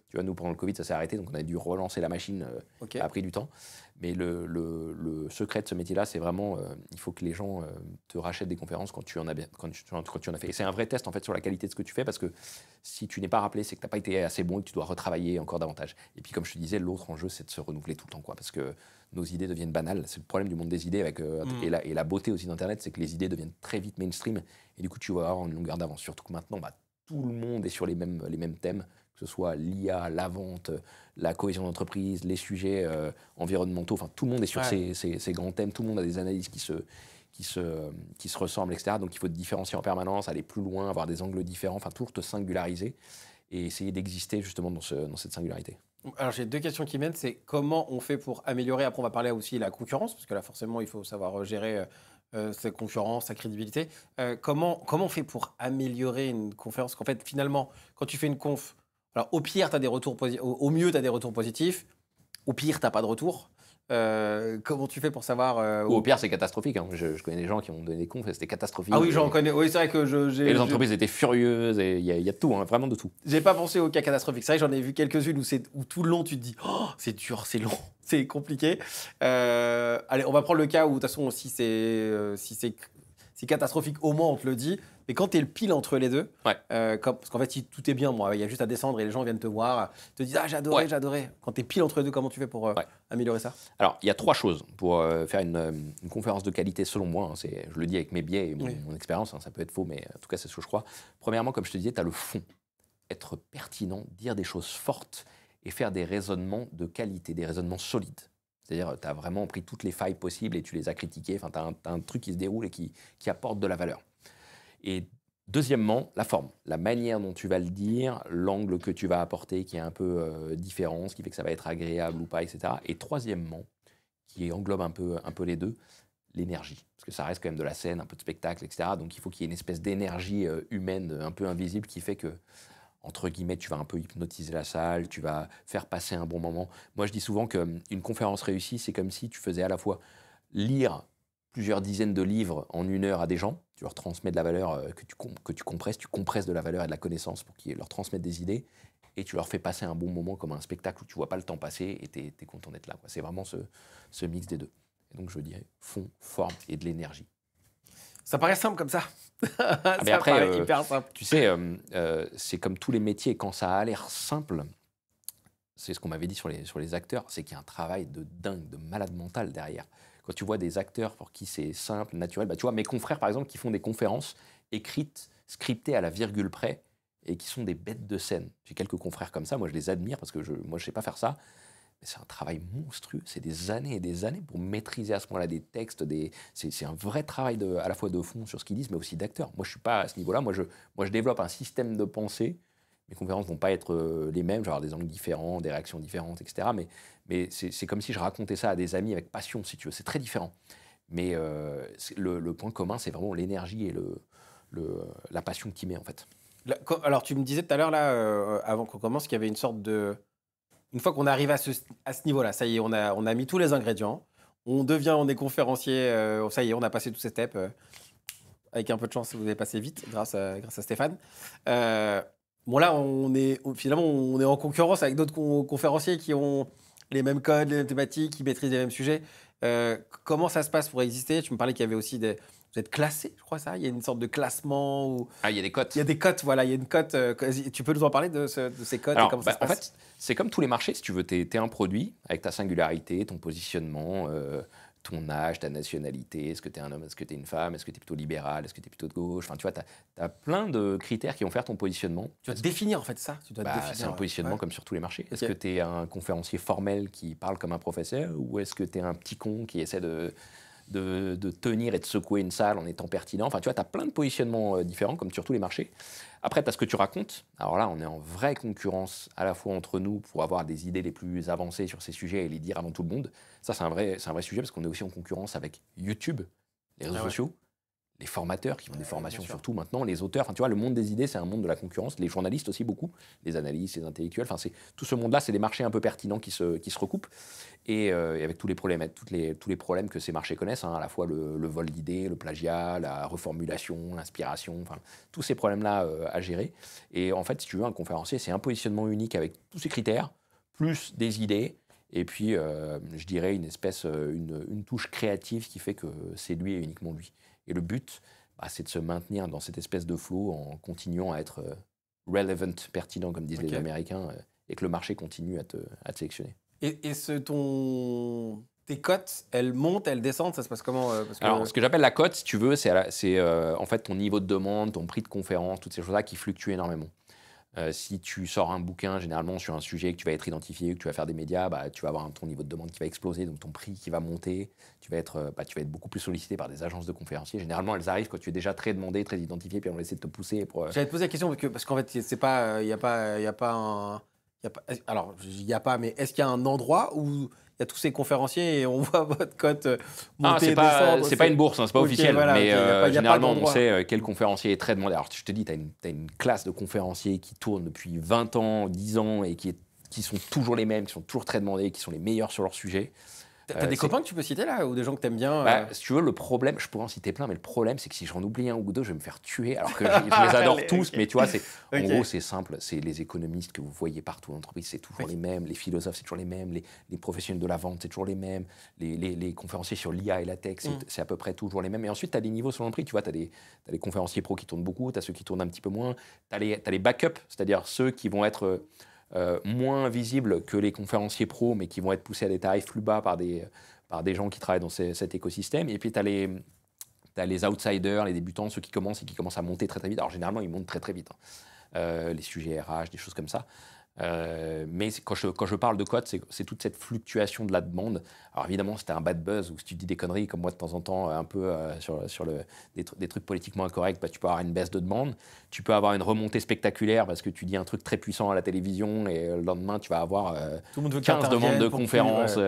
Tu vois, nous, pendant le Covid, ça s'est arrêté, donc on a dû relancer la machine. Ok. Ça a pris du temps. Mais le secret de ce métier-là, c'est vraiment, il faut que les gens te rachètent des conférences quand tu en as bien, quand tu en as fait. Et c'est un vrai test, en fait, sur la qualité de ce que tu fais, parce que si tu n'es pas rappelé, c'est que tu n'as pas été assez bon et que tu dois retravailler encore davantage. Et puis, comme je te disais, l'autre enjeu, c'est de se renouveler tout le temps, quoi, parce que nos idées deviennent banales. C'est le problème du monde des idées, et la beauté aussi d'Internet, c'est que les idées deviennent très vite mainstream, et du coup, tu vas avoir une longueur d'avance. Surtout que maintenant, tout le monde est sur les mêmes thèmes, que ce soit l'IA, la vente, la cohésion d'entreprise, les sujets environnementaux, enfin tout le monde est sur ces grands thèmes, tout le monde a des analyses qui se ressemblent, etc. Donc il faut te différencier en permanence, aller plus loin, avoir des angles différents, enfin toujours te singulariser et essayer d'exister justement dans cette singularité. Alors j'ai 2 questions qui viennent, c'est comment on fait pour améliorer, après on va parler aussi de la concurrence, parce que là forcément il faut savoir gérer sa concurrence, sa crédibilité. Comment on fait pour améliorer une conférence? Qu'en fait finalement, quand tu fais une conf, alors au pire, t'as des retours au mieux tu as des retours positifs, au pire t'as pas de retour. Comment tu fais pour savoir Ou au pire, c'est catastrophique. Hein. Je connais des gens qui ont donné des confs et c'était catastrophique. Ah oui, j'en connais. Oui, c'est vrai que et les entreprises étaient furieuses et il y a de tout, hein, vraiment de tout. j'ai pas pensé au cas catastrophique. C'est vrai que j'en ai vu quelques-unes où tout le long tu te dis oh, c'est dur, c'est long, c'est compliqué. Allez, on va prendre le cas où de toute façon si c'est catastrophique, au moins on te le dit. Mais quand tu es le pile entre les deux, Ouais. parce qu'en fait si tout est bien, il y a juste à descendre et les gens viennent te voir, te disent ah j'ai adoré, j'ai adoré. Quand tu es pile entre les deux, comment tu fais pour améliorer ça? Alors, il y a 3 choses pour faire une conférence de qualité, selon moi. Hein, je le dis avec mes biais et mon expérience, hein, ça peut être faux, mais en tout cas, c'est ce que je crois. Premièrement, comme je te disais, tu as le fond. Être pertinent, dire des choses fortes et faire des raisonnements de qualité, des raisonnements solides. C'est-à-dire, tu as vraiment pris toutes les failles possibles et tu les as critiquées. Enfin, tu as un truc qui se déroule et qui apporte de la valeur. Et deuxièmement, la forme, la manière dont tu vas le dire, l'angle que tu vas apporter qui est un peu différent, ce qui fait que ça va être agréable ou pas, etc. Et troisièmement, qui englobe un peu les deux, l'énergie. Parce que ça reste quand même de la scène, un peu de spectacle, etc. Donc il faut qu'il y ait une espèce d'énergie humaine un peu invisible qui fait que, entre guillemets, tu vas un peu hypnotiser la salle, tu vas faire passer un bon moment. Moi, je dis souvent qu'une conférence réussie, c'est comme si tu faisais à la fois lire plusieurs dizaines de livres en 1 heure à des gens, tu leur transmets de la valeur que tu compresses de la valeur et de la connaissance pour qu'ils leur transmettent des idées, et tu leur fais passer un bon moment comme un spectacle où tu vois pas le temps passer et tu es content d'être là. C'est vraiment ce mix des deux. Et donc je dirais fond, forme et de l'énergie. Ça paraît simple comme ça. Mais après, paraît hyper simple. Tu sais, c'est comme tous les métiers, quand ça a l'air simple, c'est ce qu'on m'avait dit sur les acteurs, c'est qu'il y a un travail de dingue, de malade mental derrière. Quand tu vois des acteurs pour qui c'est simple, naturel, tu vois mes confrères par exemple qui font des conférences écrites, scriptées à la virgule près et qui sont des bêtes de scène. J'ai quelques confrères comme ça, moi je les admire parce que moi je sais pas faire ça, mais c'est un travail monstrueux, c'est des années et des années pour maîtriser à ce point-là des textes, c'est un vrai travail à la fois de fond sur ce qu'ils disent mais aussi d'acteurs. Moi je suis pas à ce niveau-là, moi je développe un système de pensée. Mes conférences vont pas être les mêmes, je vais avoir des angles différents, des réactions différentes, etc. Mais c'est comme si je racontais ça à des amis avec passion, si tu veux. C'est très différent. Mais le point commun, c'est vraiment l'énergie et la passion que tu mets, en fait. Alors, tu me disais tout à l'heure, là, avant qu'on commence, qu'il y avait une sorte de. Une fois qu'on arrive à ce niveau-là, ça y est, on a mis tous les ingrédients. On est conférencier. Ça y est, on a passé tous ces steps. Avec un peu de chance, vous avez passé vite grâce à Stéphane. Bon, là, finalement, on est en concurrence avec d'autres conférenciers qui ont les mêmes codes, les mêmes thématiques, qui maîtrisent les mêmes sujets. Comment ça se passe pour exister? Tu me parlais qu'il y avait aussi vous êtes classé, je crois ça. Il y a une sorte de classement où. Ah, il y a des cotes. Il y a des cotes, voilà. Il y a une cote. Tu peux nous en parler de ces cotes? Alors, et comment ça se passe? En fait, c'est comme tous les marchés. Si tu veux, t'es un produit avec ta singularité, ton positionnement, ton âge, ta nationalité. Est-ce que tu es un homme? Est-ce que tu es une femme? Est-ce que tu es plutôt libéral? Est-ce que tu es plutôt de gauche? Enfin, tu vois, tu as plein de critères qui vont faire ton positionnement. Tu dois te définir, en fait, ça. Tu dois te définir. C'est un positionnement comme sur tous les marchés. Est-ce que tu es un conférencier formel qui parle comme un professeur? Ou est-ce que tu es un petit con qui essaie de tenir et de secouer une salle en étant pertinent? Enfin, tu vois, tu as plein de positionnements différents, comme sur tous les marchés. Après, tu as ce que tu racontes. Alors là, on est en vraie concurrence, à la fois entre nous, pour avoir des idées les plus avancées sur ces sujets et les dire avant tout le monde. Ça, c'est un vrai sujet, parce qu'on est aussi en concurrence avec YouTube, les réseaux sociaux. les formateurs qui font des formations bien sûr. surtout maintenant, les auteurs. Enfin, tu vois, le monde des idées, c'est un monde de la concurrence. Les journalistes aussi beaucoup, les analystes, les intellectuels. Enfin, tout ce monde-là, c'est des marchés un peu pertinents qui se recoupent. Et avec tous les problèmes, tous les problèmes que ces marchés connaissent, hein, à la fois le vol d'idées, le plagiat, la reformulation, l'inspiration, enfin, tous ces problèmes-là à gérer. Et en fait, si tu veux, un conférencier, c'est un positionnement unique avec tous ces critères, plus des idées. Et puis, je dirais une touche créative qui fait que c'est lui et uniquement lui. Et le but, c'est de se maintenir dans cette espèce de flow en continuant à être relevant, pertinent, comme disent les Américains, et que le marché continue à te sélectionner. Et tes cotes, elles montent, elles descendent, ça se passe comment Alors, ce que j'appelle la cote, si tu veux, c'est en fait ton niveau de demande, ton prix de conférence, toutes ces choses-là qui fluctuent énormément. Si tu sors un bouquin, généralement, sur un sujet que tu vas être identifié, que tu vas faire des médias, tu vas avoir ton niveau de demande qui va exploser, donc ton prix qui va monter. Tu vas être beaucoup plus sollicité par des agences de conférenciers. Généralement, elles arrivent quand tu es déjà très demandé, très identifié, puis on va essayer de te pousser pour... J'allais te poser la question parce qu'en fait, c'est pas, il y a pas un, alors il y a pas, mais est-ce qu'il y a un endroit où il y a tous ces conférenciers et on voit votre cote monter et descendre? C'est pas une bourse, hein, c'est pas officiel, voilà, mais y a généralement on sait quel conférencier est très demandé. Alors je te dis, tu as une classe de conférenciers qui tournent depuis 20 ans, 10 ans et qui sont toujours les mêmes, qui sont toujours très demandés, qui sont les meilleurs sur leur sujet. T'as des copains que tu peux citer là, ou des gens que t'aimes bien Si tu veux, le problème, je pourrais en citer plein, mais le problème, c'est que si j'en oublie un ou deux, je vais me faire tuer. Alors que je les adore tous, mais tu vois, en gros, c'est simple. C'est les économistes que vous voyez partout en entreprise, c'est toujours les mêmes. Les philosophes, c'est toujours les mêmes. Les professionnels de la vente, c'est toujours les mêmes. Les conférenciers sur l'IA et la tech, c'est à peu près toujours les mêmes. Et ensuite, tu as des niveaux selon le prix. Tu vois, tu as des conférenciers pros qui tournent beaucoup, tu as ceux qui tournent un petit peu moins. Tu as les backups, c'est-à-dire ceux qui vont être moins visibles que les conférenciers pros, mais qui vont être poussés à des tarifs plus bas par des gens qui travaillent dans cet écosystème. Et puis, tu as les outsiders, les débutants, ceux qui commencent à monter très très vite. Alors, généralement, ils montent très très vite. Les sujets RH, des choses comme ça. Mais quand je parle de cote, c'est toute cette fluctuation de la demande. Alors évidemment, si tu as un bad buzz ou si tu dis des conneries comme moi de temps en temps, un peu sur des trucs politiquement incorrects, tu peux avoir une baisse de demande. Tu peux avoir une remontée spectaculaire parce que tu dis un truc très puissant à la télévision et le lendemain, tu vas avoir 15 demandes de conférences.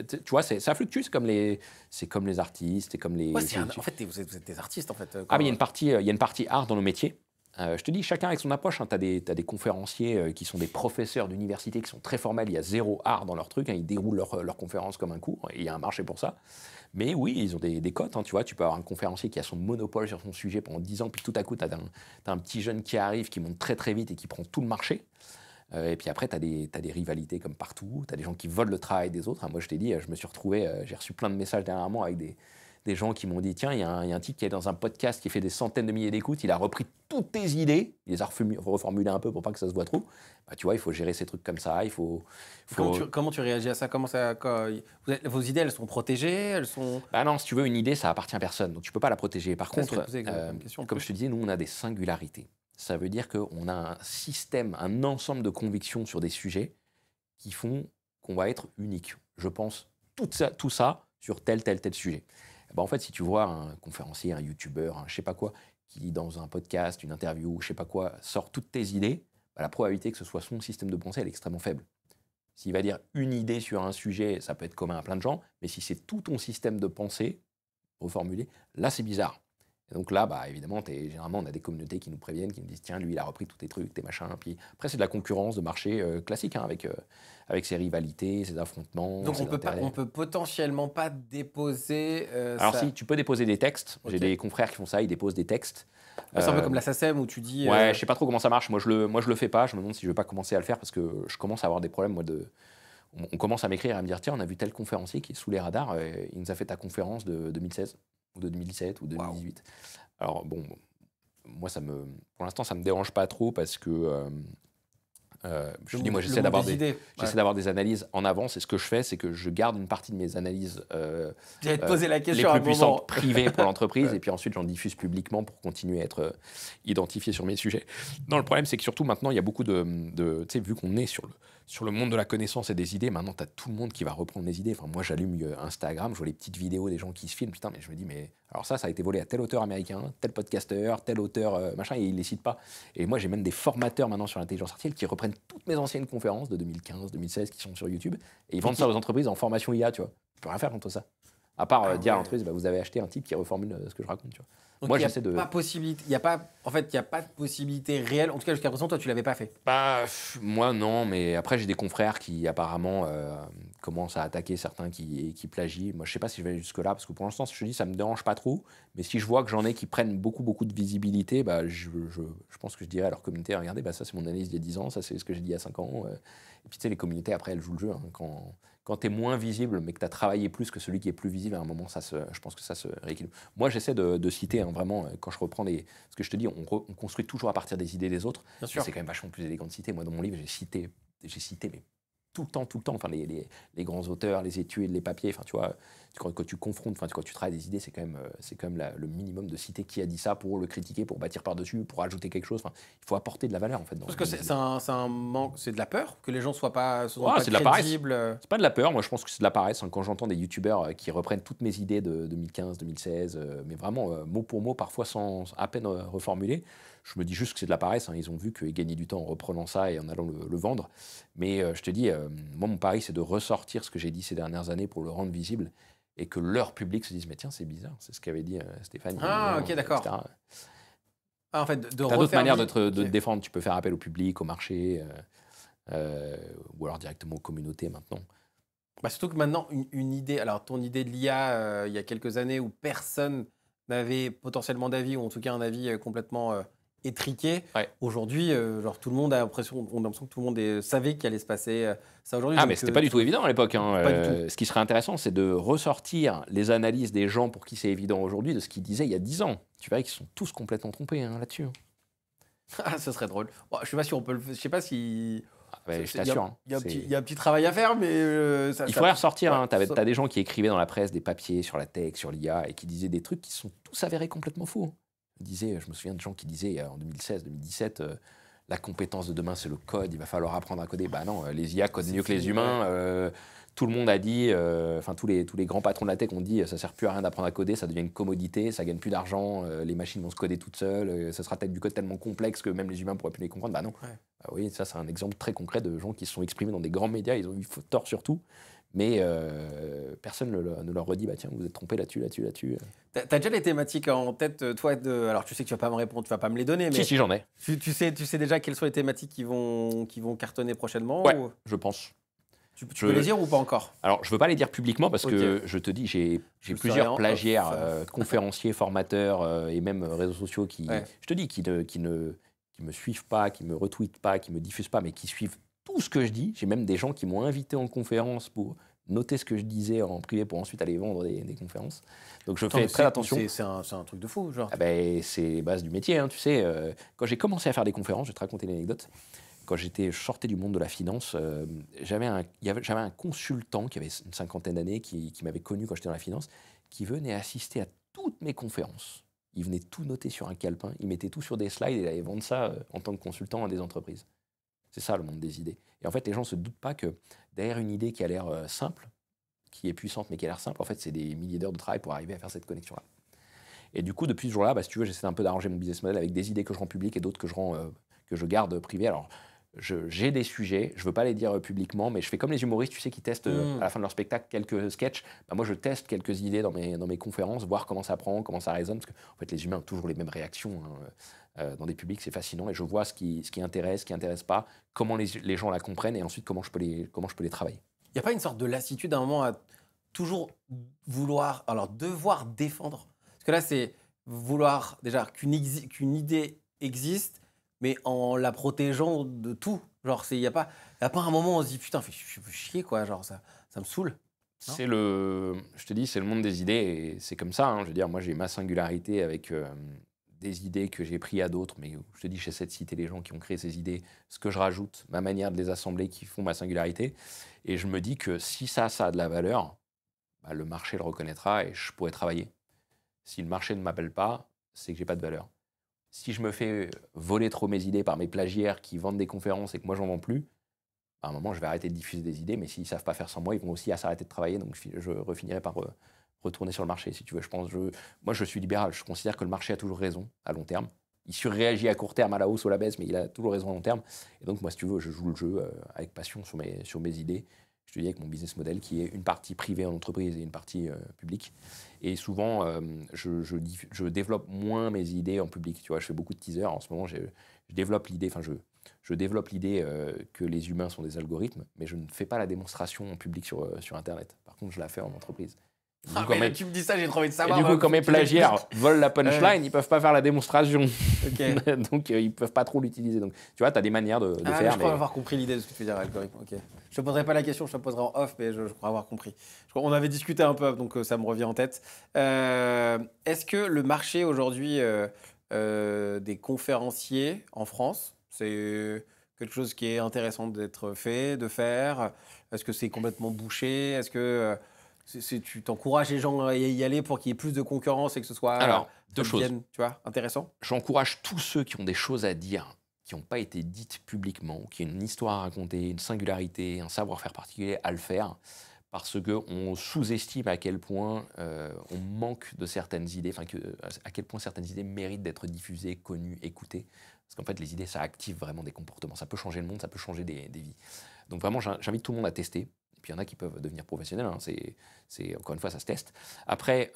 Tu vois, ça fluctue. C'est comme les artistes, c'est comme les... Ouais, en fait, vous êtes des artistes, en fait. Mais il y a une partie art dans le métier. Je te dis, chacun avec son approche. Hein. Tu as des conférenciers qui sont des professeurs d'université qui sont très formels. Il y a zéro art dans leur truc. Hein. Ils déroulent leur conférence comme un cours. Et il y a un marché pour ça. Mais oui, ils ont des cotes. Hein. Tu vois, tu peux avoir un conférencier qui a son monopole sur son sujet pendant 10 ans. Puis tout à coup, tu as un petit jeune qui arrive, qui monte très très vite et qui prend tout le marché. Et puis après, tu as des rivalités comme partout. Tu as des gens qui volent le travail des autres. Hein. Moi, je t'ai dit, je me suis retrouvé... j'ai reçu plein de messages dernièrement avec des gens qui m'ont dit, tiens, il y a un type qui est dans un podcast qui fait des centaines de milliers d'écoutes, il a repris toutes tes idées, il les a reformulées un peu pour pas que ça se voit trop. Tu vois, il faut gérer ces trucs comme ça, il faut... Comment tu réagis à ça? Vos idées, elles sont protégées, elles sont... non, si tu veux, une idée, ça appartient à personne, donc tu peux pas la protéger. Par contre, question, comme je te disais, nous, on a des singularités. Ça veut dire qu'on a un système, un ensemble de convictions sur des sujets qui font qu'on va être unique. Je pense tout ça sur tel sujet. En fait, si tu vois un conférencier, un youtubeur, je sais pas quoi, qui dans un podcast, une interview, je sais pas quoi, sort toutes tes idées, la probabilité que ce soit son système de pensée, elle est extrêmement faible. S'il va dire une idée sur un sujet, ça peut être commun à plein de gens, mais si c'est tout ton système de pensée reformulé, là c'est bizarre. Et donc là, évidemment, généralement, on a des communautés qui nous préviennent, qui nous disent, tiens, lui, il a repris tous tes trucs, tes machins. Puis après, c'est de la concurrence de marché classique, hein, avec ses rivalités, ses affrontements. Donc on peut potentiellement pas déposer... Alors si, tu peux déposer des textes. Okay. J'ai des confrères qui font ça, ils déposent des textes. C'est un peu comme la SACEM où tu dis... Ouais, je sais pas trop comment ça marche. Moi, je le fais pas. Je me demande si je vais pas commencer à le faire parce que je commence à avoir des problèmes, On commence à m'écrire et à me dire, tiens, on a vu tel conférencier qui est sous les radars, il nous a fait ta conférence de 2016. Ou de 2017 ou de 2018. Wow. Alors bon, moi pour l'instant ça me dérange pas trop parce que je te dis, moi j'essaie d'avoir des analyses en avance et ce que je fais c'est que je garde une partie de mes analyses J'allais te poser la question les plus puissantes privées pour l'entreprise et puis ensuite j'en diffuse publiquement pour continuer à être identifié sur mes sujets. Non, le problème c'est que surtout maintenant il y a beaucoup de tu sais, vu qu'on est sur le monde de la connaissance et des idées, maintenant tu as tout le monde qui va reprendre les idées. Enfin, moi j'allume Instagram, je vois les petites vidéos des gens qui se filment, putain, mais je me dis, mais alors ça a été volé à tel auteur américain, tel podcasteur, tel auteur machin, et ils les citent pas. Et moi j'ai même des formateurs maintenant sur l'intelligence artificielle qui reprennent toutes mes anciennes conférences de 2015, 2016 qui sont sur YouTube, et ils vendent ça aux entreprises en formation IA, tu vois. Tu peux rien faire contre ça. À part dire à ouais. l'entreprise, vous avez acheté un type qui reformule ce que je raconte. Tu vois. Donc, Moi, il n'y a j'essaie de. pas possibilité, en fait, il y a pas de possibilité réelle. En tout cas, jusqu'à présent, toi, tu l'avais pas fait. Moi, non, mais après, j'ai des confrères qui apparemment commencent à attaquer certains qui plagient. Moi, je sais pas si je vais aller jusque-là, parce que pour l'instant, je te dis, ça me dérange pas trop. Mais si je vois que j'en ai qui prennent beaucoup, beaucoup de visibilité, je pense que je dirais à leur communauté, regardez, ça, c'est mon analyse d'il y a 10 ans, ça, c'est ce que j'ai dit il y a 5 ans. Et puis, tu sais, les communautés, après, elles jouent le jeu. Hein. Quand tu es moins visible, mais que tu as travaillé plus que celui qui est plus visible, à un moment, je pense que ça se rééquilibre. Moi, j'essaie de citer, hein, vraiment, quand je reprends ce que je te dis, on construit toujours à partir des idées des autres. Bien sûr. C'est quand même vachement plus élégant de citer. Moi, dans mon livre, j'ai cité mais tout le temps, enfin, les grands auteurs, les études, les papiers, enfin, tu vois, quand tu confrontes, enfin, quand tu travailles des idées, c'est quand même le minimum de citer qui a dit ça pour le critiquer, pour bâtir par-dessus, pour ajouter quelque chose. Enfin, il faut apporter de la valeur, en fait. Parce que c'est un manque, c'est de la peur que les gens soient pas, soient Ouais, pas c'est de la paresse. crédibles. C'est pas de la peur, moi je pense que c'est de la paresse. Hein. Quand j'entends des youtubeurs qui reprennent toutes mes idées de 2015, 2016, mais vraiment mot pour mot, parfois sans à peine reformuler, je me dis juste que c'est de la paresse. Hein. Ils ont vu qu'ils gagnaient du temps en reprenant ça et en allant le vendre. Mais je te dis, moi mon pari c'est de ressortir ce que j'ai dit ces dernières années pour le rendre visible et que leur public se dise mais tiens c'est bizarre, c'est ce qu'avait dit Stéphane. Ah, ok, d'accord. Etc. Ah, en fait, de T'as d'autres refaire manières de vivre. te Ok. défendre. Tu peux faire appel au public, au marché, ou alors directement aux communautés maintenant. Bah, surtout que maintenant, une idée, alors ton idée de l'IA, il y a quelques années où personne n'avait potentiellement d'avis, ou en tout cas un avis complètement étriqué, Ouais. aujourd'hui, genre tout le monde on a l'impression que tout le monde savait qu'il allait se passer ça aujourd'hui. Ah, donc, mais c'était pas du tout évident à l'époque. Hein. Pas du tout. Ce qui serait intéressant, c'est de ressortir les analyses des gens pour qui c'est évident aujourd'hui de ce qu'ils disaient il y a 10 ans. Tu verrais qu'ils sont tous complètement trompés hein, là-dessus. Hein. Ah, ce serait drôle. Bon, je sais pas si on peut je sais pas si. Je t'assure. Hein, Il y a un petit travail à faire, mais il faudrait ressortir. Ouais, Hein. T'as des gens qui écrivaient dans la presse des papiers sur la tech, sur l'IA, et qui disaient des trucs qui sont tous avérés complètement faux. Hein. Je me souviens de gens qui disaient en 2016, 2017, la compétence de demain, c'est le code, il va falloir apprendre à coder. Bah non, les IA codent mieux que les humains. Tout le monde a dit, enfin tous les grands patrons de la tech ont dit, ça sert plus à rien d'apprendre à coder, ça devient une commodité, ça gagne plus d'argent, les machines vont se coder toutes seules, ça sera peut-être du code tellement complexe que même les humains pourraient plus les comprendre. Bah non. Ouais. Oui, ça c'est un exemple très concret de gens qui se sont exprimés dans des grands médias, ils ont eu tort sur tout. Mais personne ne leur redit, bah tiens, vous êtes trompé là-dessus. T'as déjà les thématiques en tête, toi, alors tu sais que tu vas pas me répondre, tu vas pas me les donner, mais Si, j'en ai. tu sais déjà quelles sont les thématiques qui vont cartonner prochainement Ouais, ou... je pense. Tu peux les dire ou pas encore? Alors, je veux pas les dire publiquement parce que je te dis, j'ai Je plusieurs serai en plagiaires, off. conférenciers, formateurs et même réseaux sociaux Ouais. je te dis, qui me suivent pas, qui me retweetent pas, qui me diffusent pas, mais qui suivent tout ce que je dis. J'ai même des gens qui m'ont invité en conférence pour noter ce que je disais en privé pour ensuite aller vendre des conférences. Donc, je fais très attention. C'est un truc de fou, genre. Ah ben, c'est les bases du métier, hein, tu sais. Quand j'ai commencé à faire des conférences, je vais te raconter l'anecdote. Quand je sortais du monde de la finance, j'avais un consultant qui avait une cinquantaine d'années, qui m'avait connu quand j'étais dans la finance, qui venait assister à toutes mes conférences. Il venait tout noter sur un calepin, il mettait tout sur des slides et il allait vendre ça en tant que consultant à des entreprises. C'est ça le monde des idées. Et en fait, les gens ne se doutent pas que derrière une idée qui a l'air simple, qui est puissante mais qui a l'air simple, en fait, c'est des milliers d'heures de travail pour arriver à faire cette connexion-là. Et du coup, depuis ce jour-là, si tu veux, j'essaie un peu d'arranger mon business model avec des idées que je rends publiques et d'autres que je garde privées. Alors, j'ai des sujets, je ne veux pas les dire publiquement, mais je fais comme les humoristes, tu sais, qui testent à la fin de leur spectacle quelques sketchs. Bah, moi, je teste quelques idées dans mes conférences, voir comment ça prend, comment ça résonne, parce que en fait, les humains ont toujours les mêmes réactions. Hein. Dans des publics, c'est fascinant, et je vois ce qui intéresse, ce qui intéresse pas, comment les gens la comprennent, et ensuite comment je peux les travailler. Il n'y a pas une sorte de lassitude à un moment à toujours devoir défendre? Parce que là, c'est vouloir déjà qu'une idée existe, mais en la protégeant de tout. Genre, il n'y a pas un moment où on se dit putain, je fais chier, quoi. Genre, ça me saoule. Non. Je te dis, c'est le monde des idées, et c'est comme ça. Hein. Je veux dire, moi, j'ai ma singularité avec des idées que j'ai prises à d'autres, mais je te dis, j'essaie de citer les gens qui ont créé ces idées, ce que je rajoute, ma manière de les assembler qui font ma singularité. Et je me dis que si ça a de la valeur, bah, le marché le reconnaîtra et je pourrai travailler. Si le marché ne m'appelle pas, c'est que j'ai pas de valeur. Si je me fais voler trop mes idées par mes plagiaires qui vendent des conférences et que moi j'en vends plus, à un moment je vais arrêter de diffuser des idées, mais s'ils savent pas faire sans moi, ils vont aussi s'arrêter de travailler, donc je refinirai par retourner sur le marché, si tu veux. Moi je suis libéral, je considère que le marché a toujours raison à long terme. Il surréagit à court terme à la hausse ou à la baisse, mais il a toujours raison à long terme. Et donc moi, si tu veux, je joue le jeu avec passion sur mes idées. je te dis, avec mon business model qui est une partie privée en entreprise et une partie publique. Et souvent, je développe moins mes idées en public. Tu vois, je fais beaucoup de teasers. En ce moment, je développe l'idée, je développe l'idée que les humains sont des algorithmes, mais je ne fais pas la démonstration en public sur Internet. Par contre, je la fais en entreprise. Ah, mais là, tu me dis ça, j'ai trop envie de Et savoir. du coup, quand mes plagiaires volent la punchline, ils peuvent pas faire la démonstration. Ok. Donc, ils peuvent pas trop l'utiliser. Donc, tu vois, tu as des manières de Ah, mais faire. je crois avoir compris l'idée de ce que tu veux dire, algorithme. Ok. Je te poserai pas la question, je te la poserai en off, mais je crois avoir compris. On avait discuté un peu, donc ça me revient en tête. Est-ce que le marché aujourd'hui des conférenciers en France, c'est quelque chose qui est intéressant d'être fait, de faire? Est-ce que c'est complètement bouché? Est-ce que tu t'encourages les gens à y aller pour qu'il y ait plus de concurrence et que ce soit, Alors, ça deux choses. devienne, tu vois, intéressant? J'encourage tous ceux qui ont des choses à dire, qui n'ont pas été dites publiquement, qui ont une histoire à raconter, une singularité, un savoir-faire particulier à le faire, parce qu'on sous-estime à quel point on manque de certaines idées, à quel point certaines idées méritent d'être diffusées, connues, écoutées. Parce qu'en fait, les idées, ça active vraiment des comportements. Ça peut changer le monde, ça peut changer des vies. Donc vraiment, j'invite tout le monde à tester. Et puis il y en a qui peuvent devenir professionnels. Hein. Encore une fois, ça se teste. Après,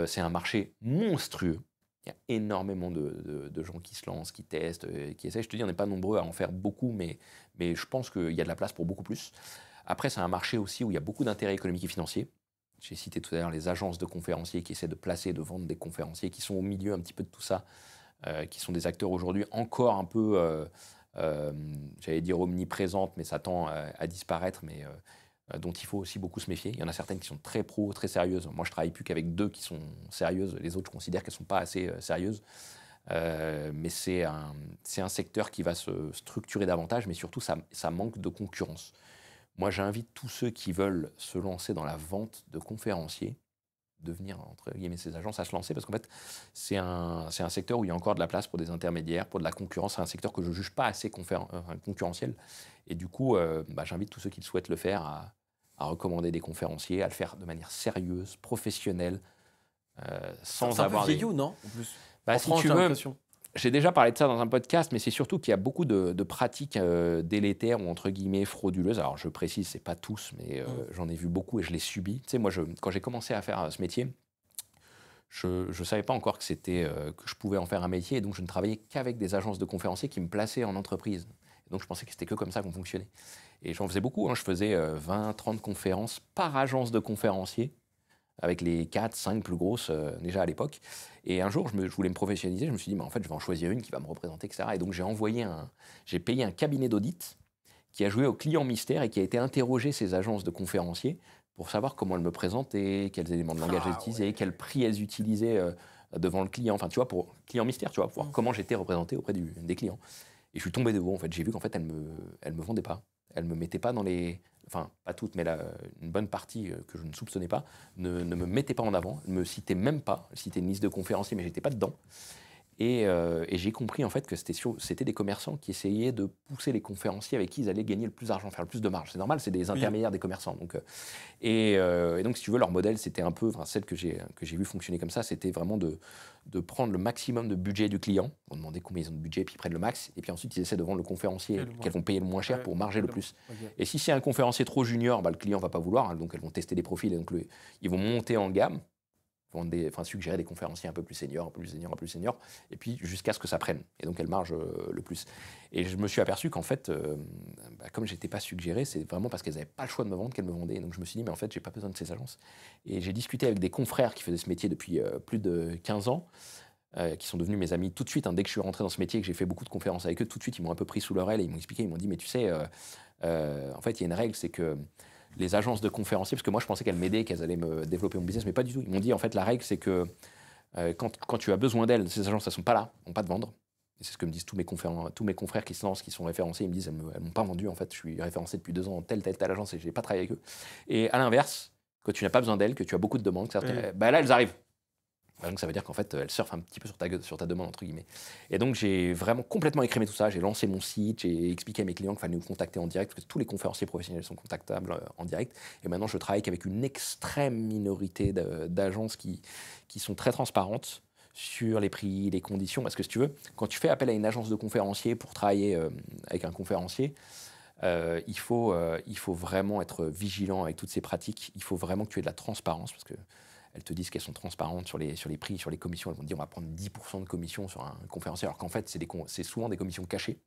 c'est un marché monstrueux. Il y a énormément de gens qui se lancent, qui testent, qui essaient. Je te dis, on n'est pas nombreux à en faire beaucoup, mais je pense qu'il y a de la place pour beaucoup plus. Après, c'est un marché aussi où il y a beaucoup d'intérêts économiques et financiers. J'ai cité tout à l'heure les agences de conférenciers qui essaient de placer, de vendre des conférenciers, qui sont au milieu un petit peu de tout ça, qui sont des acteurs aujourd'hui encore un peu, j'allais dire omniprésentes, mais ça tend à disparaître, mais dont il faut aussi beaucoup se méfier. Il y en a certaines qui sont très pro, très sérieuses. Moi, je travaille plus qu'avec 2 qui sont sérieuses. Les autres, je considère qu'elles ne sont pas assez sérieuses. Mais c'est un secteur qui va se structurer davantage, mais surtout, ça manque de concurrence. Moi, j'invite tous ceux qui veulent se lancer dans la vente de conférenciers, devenir, entre guillemets, ces agences, à se lancer, parce qu'en fait, c'est un secteur où il y a encore de la place pour des intermédiaires, pour de la concurrence. C'est un secteur que je ne juge pas assez concurrentiel. Et du coup, j'invite tous ceux qui souhaitent le faire à recommander des conférenciers, à le faire de manière sérieuse, professionnelle, sans avoir des... C'est un peu vieillot, non, en plus. En si France, tu veux, j'ai déjà parlé de ça dans un podcast, mais c'est surtout qu'il y a beaucoup de pratiques délétères ou entre guillemets frauduleuses. Alors je précise, c'est pas tous, mais j'en ai vu beaucoup et je l'ai subi. Tu sais, moi, quand j'ai commencé à faire ce métier, je ne savais pas encore que je pouvais en faire un métier, et donc je ne travaillais qu'avec des agences de conférenciers qui me plaçaient en entreprise. Et donc je pensais que c'était que comme ça qu'on fonctionnait. Et j'en faisais beaucoup. Hein. Je faisais 20, 30 conférences par agence de conférenciers, avec les 4, 5 plus grosses déjà à l'époque. Et un jour, je voulais me professionnaliser. Je me suis dit, en fait, je vais en choisir une qui va me représenter, etc. Et donc, j'ai payé un cabinet d'audit qui a joué au client mystère et qui a été interroger ces agences de conférenciers pour savoir comment elles me présentaient, quels éléments de langage elles utilisaient, quel prix elles utilisaient devant le client. Enfin, tu vois, pour client mystère, tu vois, pour voir comment j'étais représenté auprès des clients. Et je suis tombé de haut, en fait. J'ai vu qu'en fait, elles me vendaient pas. Elles me mettaient pas dans les... Enfin, pas toutes, mais une bonne partie que je ne soupçonnais pas, ne me mettaient pas en avant, ne me citaient même pas. Elles citaient une liste de conférenciers, mais j'étais pas dedans. Et j'ai compris en fait que c'était des commerçants qui essayaient de pousser les conférenciers avec qui ils allaient gagner le plus d'argent, faire le plus de marge. C'est normal, c'est des intermédiaires, des commerçants. Donc, et donc, si tu veux, leur modèle, c'était un peu, celle que j'ai vu fonctionner comme ça, c'était vraiment de prendre le maximum de budget du client. On demandait combien ils ont de budget, puis ils prennent le max. Et puis ensuite, ils essaient de vendre le conférencier qu'elles vont payer le moins cher pour marger le plus. Okay. Et si c'est un conférencier trop junior, le client ne va pas vouloir. Hein, donc, elles vont tester des profils. Et donc, ils vont monter en gamme. Suggérer des conférenciers un peu plus seniors, un peu plus seniors, et puis jusqu'à ce que ça prenne. Et donc, elle marge le plus. Et je me suis aperçu qu'en fait, comme je n'étais pas suggéré, c'est vraiment parce qu'elles n'avaient pas le choix de me vendre qu'elles me vendaient. Et donc, je me suis dit, mais en fait, je n'ai pas besoin de ces agences. Et j'ai discuté avec des confrères qui faisaient ce métier depuis plus de 15 ans, qui sont devenus mes amis tout de suite. Hein, dès que je suis rentré dans ce métier, que j'ai fait beaucoup de conférences avec eux, tout de suite, ils m'ont un peu pris sous leur aile et ils m'ont expliqué, ils m'ont dit, mais tu sais, en fait, il y a une règle, c'est que les agences de conférenciers, parce que moi je pensais qu'elles m'aidaient, qu'elles allaient me développer mon business, mais pas du tout. Ils m'ont dit en fait la règle c'est que quand tu as besoin d'elles, ces agences elles sont pas là, elles vont pas te vendre. Et c'est ce que me disent tous mes confrères qui se lancent, qui sont référencés, ils me disent elles m'ont pas vendu en fait, je suis référencé depuis 2 ans dans telle agence et j'ai pas travaillé avec eux. Et à l'inverse, quand tu n'as pas besoin d'elles, que tu as beaucoup de demandes, là elles arrivent. Donc ça veut dire qu'en fait, elle surfe un petit peu sur ta demande, entre guillemets. Et donc, j'ai vraiment complètement écrémé tout ça. J'ai lancé mon site, j'ai expliqué à mes clients qu'il fallait nous contacter en direct, parce que tous les conférenciers professionnels sont contactables en direct. Et maintenant, je travaille qu'avec une extrême minorité d'agences qui sont très transparentes sur les prix, les conditions. Parce que si tu veux, quand tu fais appel à une agence de conférenciers pour travailler avec un conférencier, Il faut vraiment être vigilant avec toutes ces pratiques. Il faut vraiment que tu aies de la transparence parce qu'elles te disent qu'elles sont transparentes sur les prix, sur les commissions. Elles vont te dire on va prendre 10% de commission sur un conférencier, alors qu'en fait, c'est souvent des commissions cachées.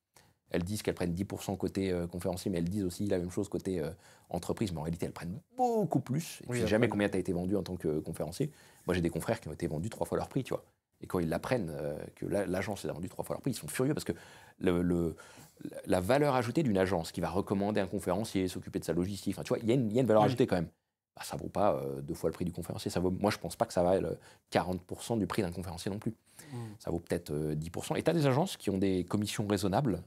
Elles disent qu'elles prennent 10% côté conférencier, mais elles disent aussi la même chose côté entreprise. Mais en réalité, elles prennent beaucoup plus. Et tu ne sais jamais combien tu as été vendu en tant que conférencier. Moi, j'ai des confrères qui ont été vendus 3 fois leur prix, tu vois. Et quand ils l'apprennent que l'agence les a vendus 3 fois leur prix, ils sont furieux parce que la valeur ajoutée d'une agence qui va recommander un conférencier, s'occuper de sa logistique, enfin, tu vois, il y a une valeur ajoutée quand même. Bah, ça ne vaut pas 2 fois le prix du conférencier. Moi, je ne pense pas que ça vaille 40% du prix d'un conférencier non plus. Ça vaut peut-être 10%. Et tu as des agences qui ont des commissions raisonnables,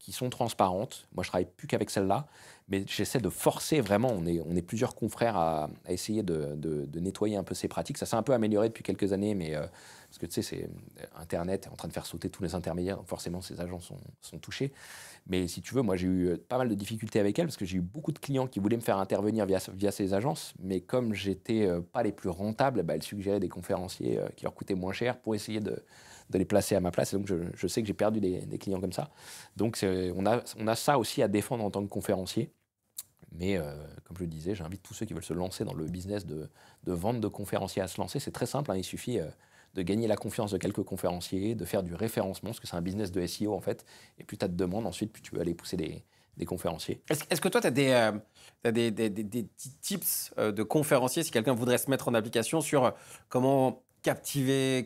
qui sont transparentes. Moi, je travaille plus qu'avec celle-là, mais j'essaie de forcer vraiment. On est plusieurs confrères à essayer de nettoyer un peu ces pratiques. Ça s'est un peu amélioré depuis quelques années, mais parce que tu sais, Internet est en train de faire sauter tous les intermédiaires. Donc forcément, ces agents sont touchés. Mais si tu veux, moi, j'ai eu pas mal de difficultés avec elles parce que j'ai eu beaucoup de clients qui voulaient me faire intervenir via ces agences, mais comme j'étais pas les plus rentables, elles suggéraient des conférenciers qui leur coûtaient moins cher pour essayer de les placer à ma place. Et donc, je sais que j'ai perdu des clients comme ça. Donc, on a ça aussi à défendre en tant que conférencier. Mais comme je le disais, j'invite tous ceux qui veulent se lancer dans le business de vente de conférenciers à se lancer. C'est très simple, il suffit de gagner la confiance de quelques conférenciers, de faire du référencement, parce que c'est un business de SEO en fait. Et plus tu as de demandes, ensuite, plus tu peux aller pousser des conférenciers. Est-ce que toi, tu as des petits tips de conférencier si quelqu'un voudrait se mettre en application sur comment captiver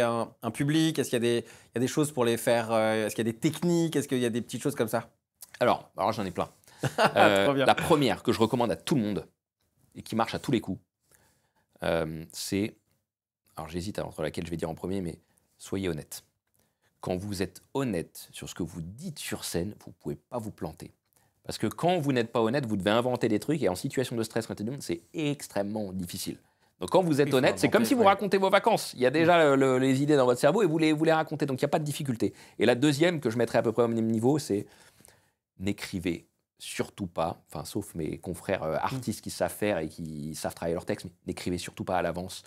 un public? Est-ce qu'il y a des choses pour les faire? Est-ce qu'il y a des techniques? Est-ce qu'il y a des petites choses comme ça? Alors j'en ai plein. Trop bien. La première que je recommande à tout le monde et qui marche à tous les coups, c'est... Alors j'hésite entre laquelle je vais dire en premier, mais soyez honnête. Quand vous êtes honnête sur ce que vous dites sur scène, vous ne pouvez pas vous planter. Parce que quand vous n'êtes pas honnête, vous devez inventer des trucs et en situation de stress, quand c'est extrêmement difficile. Donc quand vous êtes honnête, c'est comme si vous racontez vos vacances. Il y a déjà les idées dans votre cerveau et vous les racontez, donc il n'y a pas de difficulté. Et la deuxième que je mettrais à peu près au même niveau, c'est n'écrivez surtout pas, enfin sauf mes confrères artistes qui savent faire et qui savent travailler leur texte, mais n'écrivez surtout pas à l'avance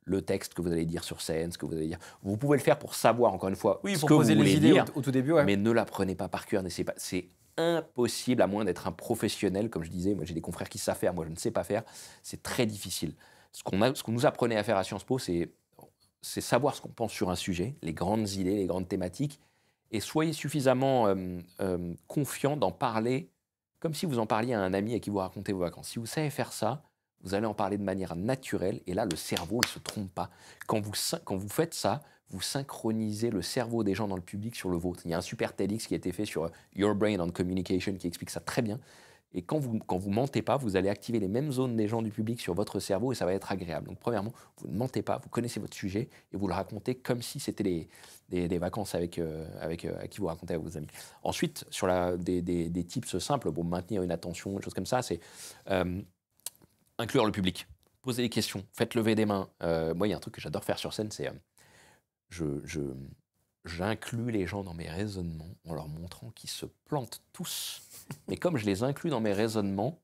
le texte que vous allez dire sur scène, ce que vous allez dire. Vous pouvez le faire pour savoir, encore une fois, ce que vous voulez dire, au tout début, ouais. mais ne l'apprenez pas par cœur. C'est impossible, à moins d'être un professionnel. Comme je disais, moi j'ai des confrères qui savent faire, moi je ne sais pas faire. C'est très difficile. Ce qu'on nous apprenait à faire à Sciences Po, c'est savoir ce qu'on pense sur un sujet, les grandes idées, les grandes thématiques, et soyez suffisamment confiant d'en parler comme si vous en parliez à un ami à qui vous racontez vos vacances. Si vous savez faire ça, vous allez en parler de manière naturelle, et là, le cerveau ne se trompe pas. Quand vous faites ça, vous synchronisez le cerveau des gens dans le public sur le vôtre. Il y a un super TEDx qui a été fait sur Your Brain on Communication qui explique ça très bien. Et quand vous mentez pas, vous allez activer les mêmes zones des gens du public sur votre cerveau et ça va être agréable. Donc premièrement, vous ne mentez pas, vous connaissez votre sujet et vous le racontez comme si c'était des vacances à qui vous racontez à vos amis. Ensuite, sur des tips simples pour maintenir une attention, des choses comme ça, c'est inclure le public. Posez des questions, faites lever des mains. Moi, il y a un truc que j'adore faire sur scène, c'est j'inclus les gens dans mes raisonnements en leur montrant qu'ils se plantent tous. Mais comme je les inclus dans mes raisonnements,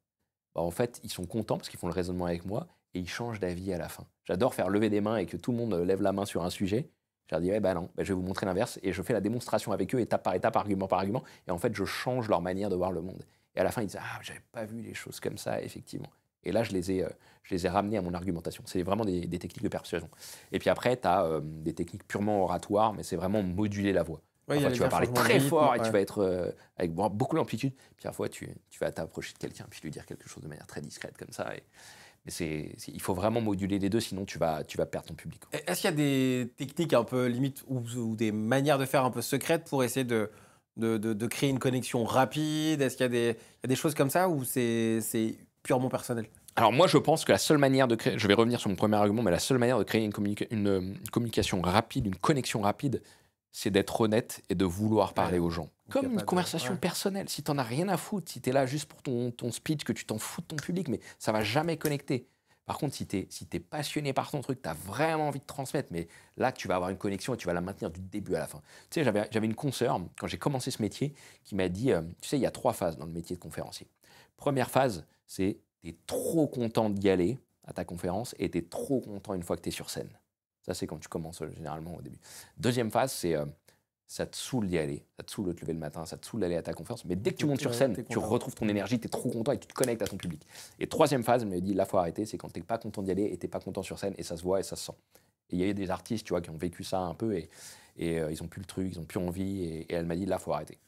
en fait, ils sont contents parce qu'ils font le raisonnement avec moi et ils changent d'avis à la fin. J'adore faire lever des mains et que tout le monde lève la main sur un sujet. Je leur dis, non, je vais vous montrer l'inverse. Et je fais la démonstration avec eux, étape par étape, argument par argument. Et en fait, je change leur manière de voir le monde. Et à la fin, ils disent, j'avais pas vu les choses comme ça, effectivement. Et là, je les ai ramenés à mon argumentation. C'est vraiment des techniques de persuasion. Et puis après, tu as des techniques purement oratoires, mais c'est vraiment moduler la voix. Ouais, parfois, tu vas parler très fort et tu vas être avec beaucoup d'amplitude. Puis parfois, tu vas t'approcher de quelqu'un puis lui dire quelque chose de manière très discrète comme ça. Mais il faut vraiment moduler les deux, sinon tu vas perdre ton public. Est-ce qu'il y a des techniques un peu limite ou des manières de faire un peu secrètes pour essayer de créer une connexion rapide? Est-ce qu'il y a des choses comme ça ou c'est purement personnel? Alors moi, je pense que la seule manière de créer, je vais revenir sur mon premier argument, mais la seule manière de créer une communication rapide, une connexion rapide, c'est d'être honnête et de vouloir parler aux gens. Comme une conversation personnelle. Si tu n'en as rien à foutre, si tu es là juste pour ton speech, que tu t'en fous de ton public, mais ça ne va jamais connecter. Par contre, si tu es passionné par ton truc, tu as vraiment envie de transmettre, mais là, tu vas avoir une connexion et tu vas la maintenir du début à la fin. Tu sais, j'avais une consoeur, quand j'ai commencé ce métier, qui m'a dit, tu sais, il y a 3 phases dans le métier de conférencier. Première phase, c'est tu es trop content d'y aller à ta conférence et tu es trop content une fois que tu es sur scène. Ça, c'est quand tu commences généralement au début. Deuxième phase, c'est ça te saoule d'y aller, ça te saoule de te lever le matin, ça te saoule d'aller à ta conférence. Mais dès que tu montes sur Ouais, scène, t'es tu content. retrouves ton énergie, tu es trop content et tu te connectes à ton public. Et troisième phase, elle me dit, là, faut arrêter, c'est quand tu n'es pas content d'y aller et tu n'es pas content sur scène et ça se voit et ça se sent. Et il y a eu des artistes, tu vois, qui ont vécu ça un peu et ils n'ont plus le truc, ils n'ont plus envie. Et elle m'a dit, là, faut arrêter.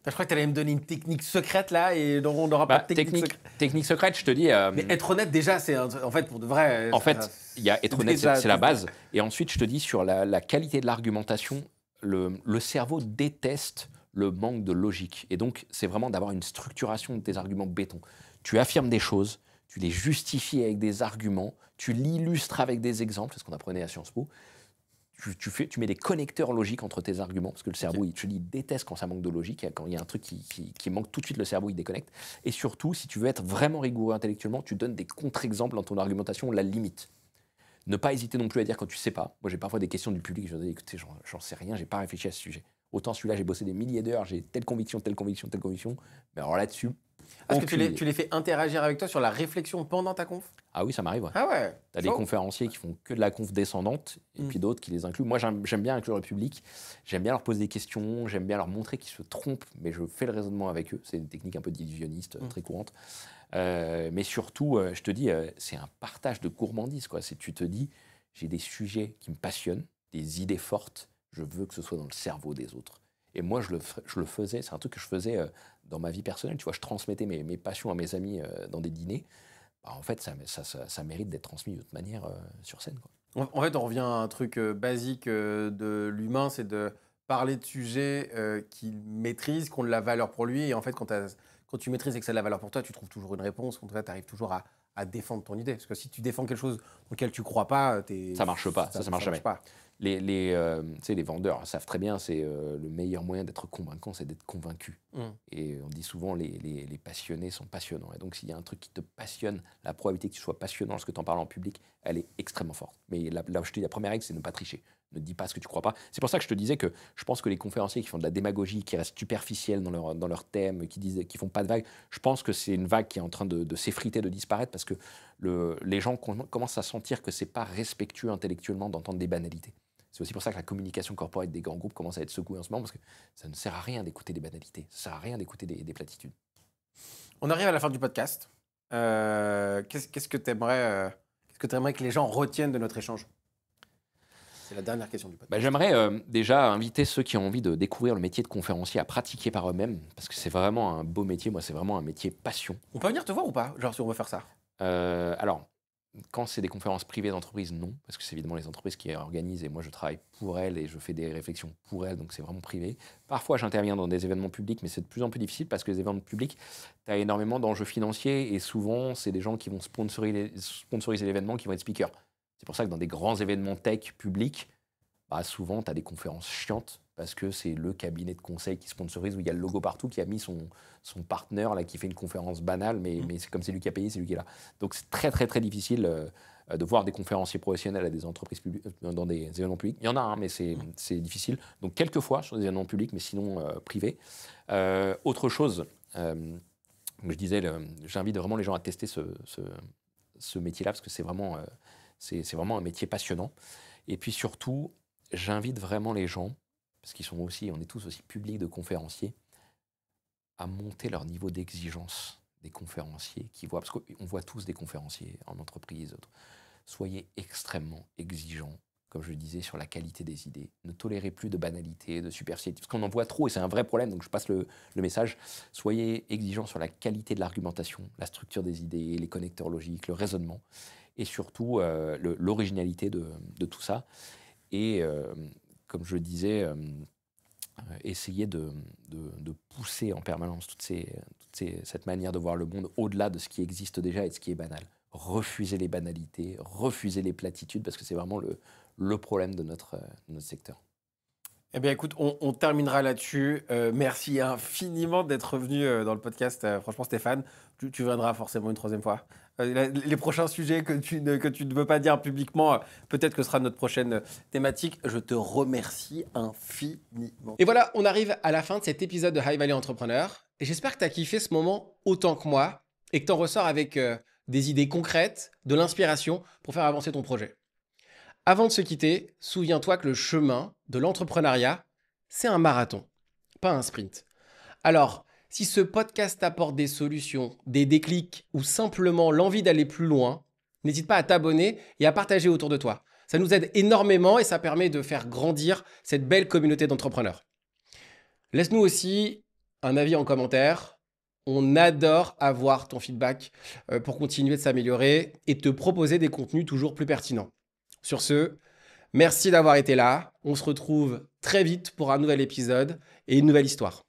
Je crois que tu allais me donner une technique secrète là et donc on n'aura pas de technique secrète. Technique secrète, je te dis. Mais être honnête, déjà, c'est en fait pour de vrai. En fait, il y a être honnête, déjà, c'est la base. Et ensuite, je te dis sur la qualité de l'argumentation, le cerveau déteste le manque de logique. Et donc, c'est vraiment d'avoir une structuration de tes arguments béton. Tu affirmes des choses, tu les justifies avec des arguments, tu l'illustres avec des exemples, c'est ce qu'on apprenait à Sciences Po. Tu mets des connecteurs logiques entre tes arguments, parce que le cerveau, il déteste quand ça manque de logique. Quand il y a un truc qui manque tout de suite, le cerveau, il déconnecte. Et surtout, si tu veux être vraiment rigoureux intellectuellement, tu donnes des contre-exemples dans ton argumentation, la limite. Ne pas hésiter non plus à dire quand tu sais pas. Moi, j'ai parfois des questions du public, je dis, écoutez, j'en sais rien, j'ai pas réfléchi à ce sujet. Autant celui-là, j'ai bossé des milliers d'heures, j'ai telle conviction, telle conviction, telle conviction. Mais alors là-dessus, Est-ce que tu les fais interagir avec toi sur la réflexion pendant ta conf? ah oui, ça m'arrive. Ouais. Ah ouais. Tu as des conférenciers qui font que de la conf descendante et puis d'autres qui les incluent. Moi, j'aime bien inclure le public. J'aime bien leur poser des questions. J'aime bien leur montrer qu'ils se trompent, mais je fais le raisonnement avec eux. C'est une technique un peu d'illusionniste, très courante. Mais surtout, je te dis, c'est un partage de gourmandise, quoi. Tu te dis, j'ai des sujets qui me passionnent, des idées fortes. Je veux que ce soit dans le cerveau des autres. Et moi, je le faisais. C'est un truc que je faisais dans ma vie personnelle. Tu vois, je transmettais mes passions à mes amis dans des dîners. En fait, ça mérite d'être transmis de toute manière sur scène, quoi. En fait, on revient à un truc basique de l'humain, c'est de parler de sujets qu'il maîtrise, qui ont de la valeur pour lui. Et en fait, quand tu maîtrises et que ça a de la valeur pour toi, tu trouves toujours une réponse. En fait, tu arrives toujours à défendre ton idée. Parce que si tu défends quelque chose auquel tu ne crois pas, ça marche pas. Ça marche jamais. Pas. Les vendeurs savent très bien, c'est le meilleur moyen d'être convaincant, c'est d'être convaincu. Et on dit souvent, les passionnés sont passionnants. Et donc, s'il y a un truc qui te passionne, la probabilité que tu sois passionnant lorsque tu en parles en public, elle est extrêmement forte. Mais là, je te dis, la première règle, c'est ne pas tricher. Ne dis pas ce que tu crois pas. C'est pour ça que je te disais que je pense que les conférenciers qui font de la démagogie, qui restent superficiels dans leur thème, qui font pas de vagues, je pense que c'est une vague qui est en train de s'effriter, de disparaître, parce que les gens commencent à sentir que c'est pas respectueux intellectuellement d'entendre des banalités. C'est aussi pour ça que la communication corporate des grands groupes commence à être secouée en ce moment, parce que ça ne sert à rien d'écouter des banalités, ça ne sert à rien d'écouter des platitudes. On arrive à la fin du podcast. Qu'est-ce que tu aimerais que les gens retiennent de notre échange? C'est la dernière question du podcast. J'aimerais déjà inviter ceux qui ont envie de découvrir le métier de conférencier à pratiquer par eux-mêmes, parce que c'est vraiment un beau métier. Moi, c'est vraiment un métier passion. On peut venir te voir ou pas? Genre, si on veut faire ça. Alors, quand c'est des conférences privées d'entreprise, non, parce que c'est évidemment les entreprises qui organisent et moi je travaille pour elles et je fais des réflexions pour elles, donc c'est vraiment privé. Parfois j'interviens dans des événements publics, mais c'est de plus en plus difficile parce que les événements publics, tu as énormément d'enjeux financiers et souvent c'est des gens qui vont sponsoriser l'événement, qui vont être speakers. C'est pour ça que dans des grands événements tech publics, souvent tu as des conférences chiantes parce que c'est le cabinet de conseil qui sponsorise, où il y a le logo partout, qui a mis son partenaire là, qui fait une conférence banale, mais c'est comme c'est lui qui a payé, c'est lui qui est là. Donc c'est très très très difficile de voir des conférenciers professionnels à des entreprises publiques, dans des événements publics. Il y en a, hein, mais c'est difficile. Donc quelquefois sur des événements publics, mais sinon privés. Autre chose, je disais, j'invite vraiment les gens à tester ce métier-là, parce que c'est vraiment un métier passionnant. Et puis surtout, j'invite vraiment les gens, parce on est tous aussi publics de conférenciers, à monter leur niveau d'exigence des conférenciers qui voient, parce qu'on voit tous des conférenciers en entreprise. Soyez extrêmement exigeants, comme je le disais, sur la qualité des idées. Ne tolérez plus de banalité, de superficialité, parce qu'on en voit trop et c'est un vrai problème, donc je passe le message. Soyez exigeants sur la qualité de l'argumentation, la structure des idées, les connecteurs logiques, le raisonnement, et surtout l'originalité de tout ça. Et comme je le disais, essayer de pousser en permanence cette manière de voir le monde au-delà de ce qui existe déjà et de ce qui est banal. Refuser les banalités, refuser les platitudes, parce que c'est vraiment le problème de notre secteur. Eh bien, écoute, on terminera là-dessus. Merci infiniment d'être venu dans le podcast. Franchement, Stéphane, tu viendras forcément une troisième fois. Les prochains sujets que tu ne veux pas dire publiquement, peut-être que ce sera notre prochaine thématique. Je te remercie infiniment. Et voilà, on arrive à la fin de cet épisode de High Value Entrepreneur. Et j'espère que tu as kiffé ce moment autant que moi et que tu en ressors avec des idées concrètes, de l'inspiration pour faire avancer ton projet. Avant de se quitter, souviens-toi que le chemin de l'entrepreneuriat, c'est un marathon, pas un sprint. Alors, si ce podcast t'apporte des solutions, des déclics ou simplement l'envie d'aller plus loin, n'hésite pas à t'abonner et à partager autour de toi. Ça nous aide énormément et ça permet de faire grandir cette belle communauté d'entrepreneurs. Laisse-nous aussi un avis en commentaire. On adore avoir ton feedback pour continuer de s'améliorer et te proposer des contenus toujours plus pertinents. Sur ce, merci d'avoir été là. On se retrouve très vite pour un nouvel épisode et une nouvelle histoire.